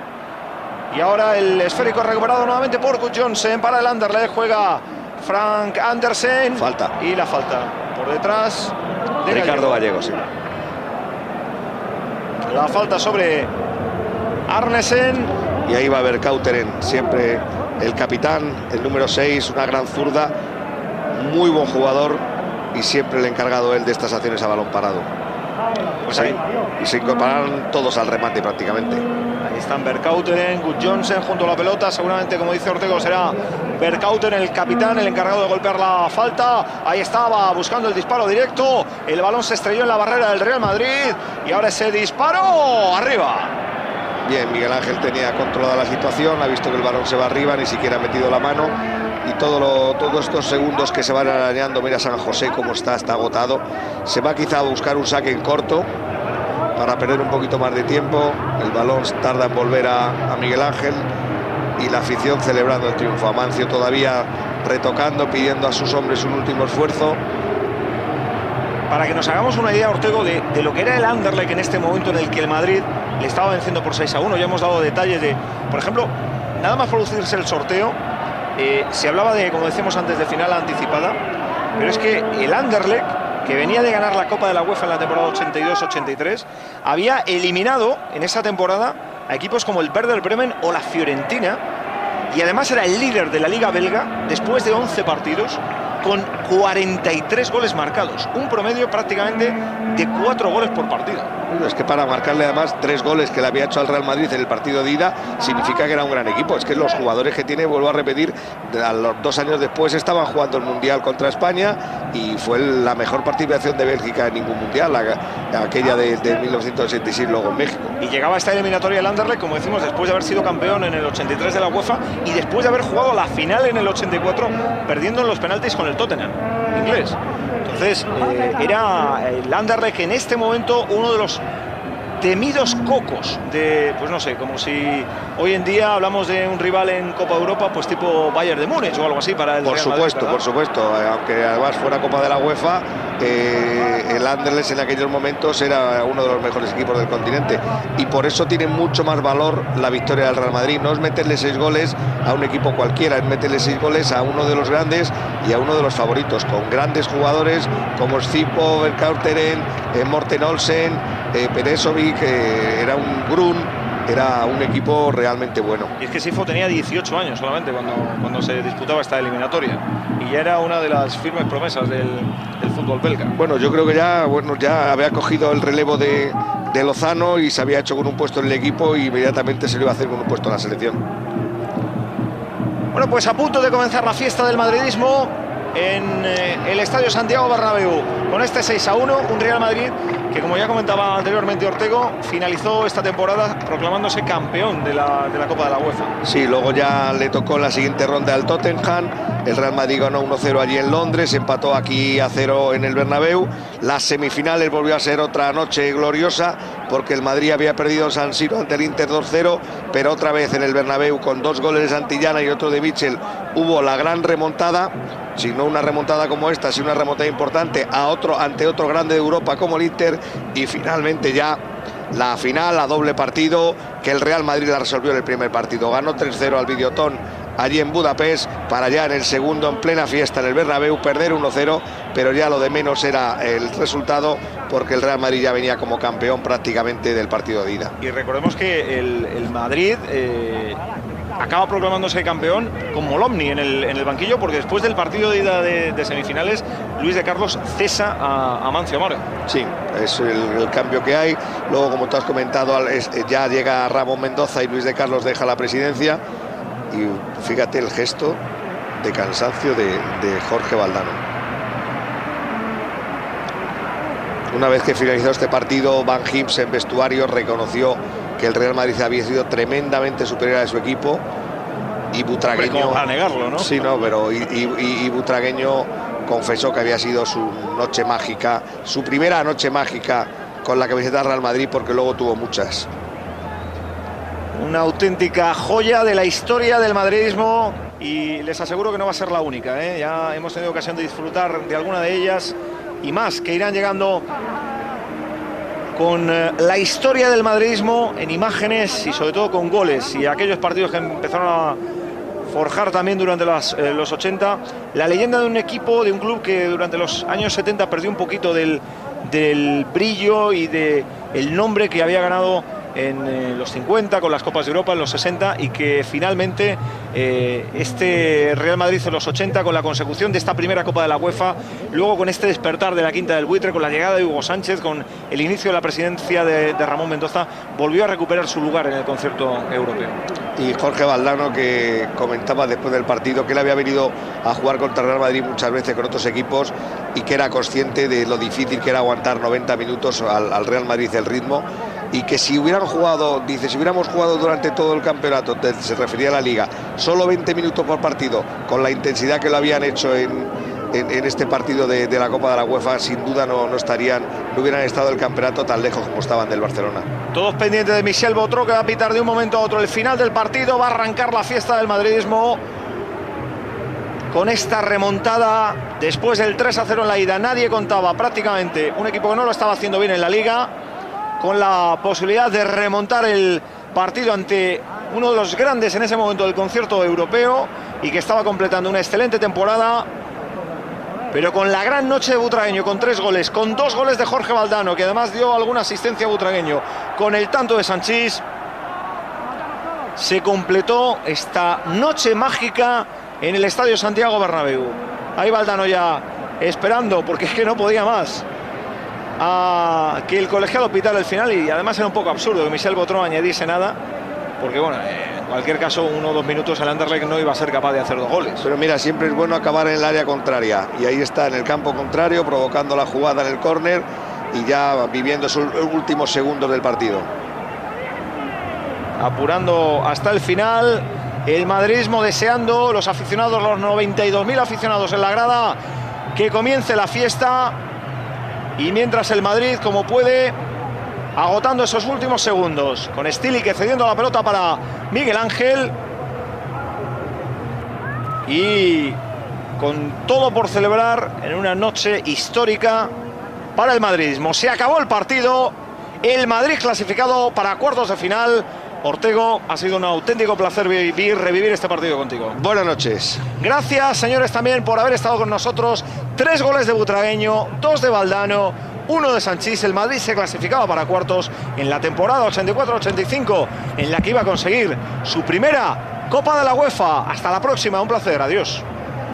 Y ahora el esférico recuperado nuevamente por Gudjohnsen para el Anderlecht. Juega Frank Andersen. Falta. Y la falta por detrás de Ricardo Gallego, sí. La falta sobre Arnesen. Y ahí va a haber Kauteren, siempre el capitán, el número 6, una gran zurda, muy buen jugador y siempre el encargado él de estas acciones a balón parado. Pues ahí, y se incorporaron todos al remate prácticamente. Ahí están Vercauteren, Gudjohnsen junto a la pelota. Seguramente, como dice Ortego, será Vercauteren el capitán, el encargado de golpear la falta. Ahí estaba buscando el disparo directo. El balón se estrelló en la barrera del Real Madrid y ahora ese disparo arriba. Bien, Miguel Ángel tenía controlada la situación, ha visto que el balón se va arriba, ni siquiera ha metido la mano. Y todos estos segundos que se van arañando, mira San José cómo está agotado. Se va quizá a buscar un saque en corto para perder un poquito más de tiempo. El balón tarda en volver a Miguel Ángel y la afición celebrando el triunfo. Amancio todavía retocando, pidiendo a sus hombres un último esfuerzo. Para que nos hagamos una idea, Ortego, de lo que era el Anderlecht en este momento en el que el Madrid le estaba venciendo por 6-1. Ya hemos dado detalles de, por ejemplo, nada más producirse el sorteo, se hablaba de, como decíamos antes, de final anticipada, pero es que el Anderlecht, que venía de ganar la Copa de la UEFA en la temporada 82-83, había eliminado en esa temporada a equipos como el Werder Bremen o la Fiorentina, y además era el líder de la Liga belga después de 11 partidos, con 43 goles marcados, un promedio prácticamente de 4 goles por partido. Es que para marcarle además 3 goles que le había hecho al Real Madrid en el partido de ida, significa que era un gran equipo. Es que los jugadores que tiene, vuelvo a repetir, a los 2 años después estaban jugando el Mundial contra España y fue la mejor participación de Bélgica en ningún Mundial, aquella de 1986 luego en México. Y llegaba a esta eliminatoria el Anderlecht, como decimos, después de haber sido campeón en el 83 de la UEFA y después de haber jugado la final en el 84, perdiendo en los penaltis con el Tottenham inglés. Entonces era el Anderlecht en este momento uno de los temidos cocos de, pues no sé, como si hoy en día hablamos de un rival en Copa Europa, pues tipo Bayern de Múnich o algo así para el Por Real supuesto, Madrid, por supuesto, aunque además fuera Copa de la UEFA, el Anderlecht en aquellos momentos era uno de los mejores equipos del continente y por eso tiene mucho más valor la victoria del Real Madrid. No es meterle 6 goles a un equipo cualquiera, es meterle 6 goles a uno de los grandes y a uno de los favoritos, con grandes jugadores como Schiphol, Verkauteren, Morten Olsen, Perezovic, era un Grun. Era un equipo realmente bueno. Y es que Sifo tenía 18 años solamente cuando se disputaba esta eliminatoria y ya era una de las firmes promesas del fútbol belga. Bueno, yo creo que ya había cogido el relevo de Lozano y se había hecho con un puesto en el equipo y inmediatamente se lo iba a hacer con un puesto en la selección. Bueno, pues a punto de comenzar la fiesta del madridismo en el Estadio Santiago Bernabéu con este 6-1, un Real Madrid que, como ya comentaba anteriormente Ortego, finalizó esta temporada proclamándose campeón de la Copa de la UEFA. Sí, luego ya le tocó en la siguiente ronda al Tottenham. El Real Madrid ganó 1-0 allí en Londres, empató aquí a 0 en el Bernabéu. Las semifinales volvió a ser otra noche gloriosa porque el Madrid había perdido en San Siro ante el Inter 2-0, pero otra vez en el Bernabéu con 2 goles de Santillana y otro de Mitchell hubo la gran remontada. Si no una remontada como esta, si una remontada importante ante otro grande de Europa como el Inter, y finalmente ya la final, a doble partido, que el Real Madrid la resolvió en el primer partido. Ganó 3-0 al Videoton allí en Budapest, para ya en el segundo, en plena fiesta en el Bernabéu, perder 1-0, pero ya lo de menos era el resultado, porque el Real Madrid ya venía como campeón prácticamente del partido de ida. Y recordemos que el Madrid acaba proclamándose campeón con Molomni en el banquillo, porque después del partido de ida de semifinales, Luis de Carlos cesa a Amancio Amaro. Sí, es el cambio que hay. Luego, como tú has comentado, ya llega Ramón Mendoza y Luis de Carlos deja la presidencia. Y fíjate el gesto de cansancio de Jorge Valdano. Una vez que finalizó este partido, Van Gims en vestuario reconoció que el Real Madrid había sido tremendamente superior a su equipo, y Butragueño, a negarlo, ¿no? Sí, no, pero y Butragueño confesó que había sido su noche mágica, su primera noche mágica con la camiseta del Real Madrid, porque luego tuvo muchas. Una auténtica joya de la historia del madridismo, y les aseguro que no va a ser la única, ¿eh? Ya hemos tenido ocasión de disfrutar de alguna de ellas y más que irán llegando con la historia del madridismo en imágenes y sobre todo con goles, y aquellos partidos que empezaron a forjar también durante los 80, la leyenda de un equipo, de un club que durante los años 70 perdió un poquito del brillo y del nombre que había ganado en los 50 con las Copas de Europa, en los 60, y que finalmente este Real Madrid en los 80, con la consecución de esta primera Copa de la UEFA, luego con este despertar de la Quinta del Buitre, con la llegada de Hugo Sánchez, con el inicio de la presidencia de Ramón Mendoza, volvió a recuperar su lugar en el concierto europeo. Y Jorge Valdano, que comentaba después del partido que él había venido a jugar contra el Real Madrid muchas veces con otros equipos y que era consciente de lo difícil que era aguantar 90 minutos al Real Madrid el ritmo, y que si hubieran jugado, dice, si hubiéramos jugado durante todo el campeonato, se refería a la Liga, solo 20 minutos por partido, con la intensidad que lo habían hecho en este partido de la Copa de la UEFA, sin duda no hubieran estado el campeonato tan lejos como estaban del Barcelona. Todos pendientes de Michel Botró, que va a pitar de un momento a otro el final del partido. Va a arrancar la fiesta del madridismo con esta remontada después del 3-0 en la ida. Nadie contaba, prácticamente, un equipo que no lo estaba haciendo bien en la Liga, con la posibilidad de remontar el partido ante uno de los grandes en ese momento del concierto europeo, y que estaba completando una excelente temporada, pero con la gran noche de Butragueño, con 3 goles, con 2 goles de Jorge Valdano, que además dio alguna asistencia a Butragueño, con el tanto de Sanchís, se completó esta noche mágica en el Estadio Santiago Bernabéu. Ahí Valdano ya esperando, porque es que no podía más, a que el colegiado pitara el final, y además era un poco absurdo que Michel Botró añadiese nada, porque bueno, en cualquier caso 1 o 2 minutos el Anderlecht no iba a ser capaz de hacer 2 goles. Pero mira, siempre es bueno acabar en el área contraria, y ahí está, en el campo contrario, provocando la jugada en el córner y ya viviendo esos últimos segundos del partido. Apurando hasta el final el madridismo, deseando los aficionados, los 92.000 aficionados en la grada, que comience la fiesta, y mientras el Madrid, como puede, agotando esos últimos segundos, con Stilique cediendo la pelota para Miguel Ángel, y con todo por celebrar en una noche histórica para el madridismo. Se acabó el partido, el Madrid clasificado para cuartos de final. Ortego, ha sido un auténtico placer revivir este partido contigo. Buenas noches. Gracias, señores, también por haber estado con nosotros. 3 goles de Butragueño, 2 de Valdano, 1 de Sanchís. El Madrid se clasificaba para cuartos en la temporada 84-85, en la que iba a conseguir su primera Copa de la UEFA. Hasta la próxima, un placer, adiós.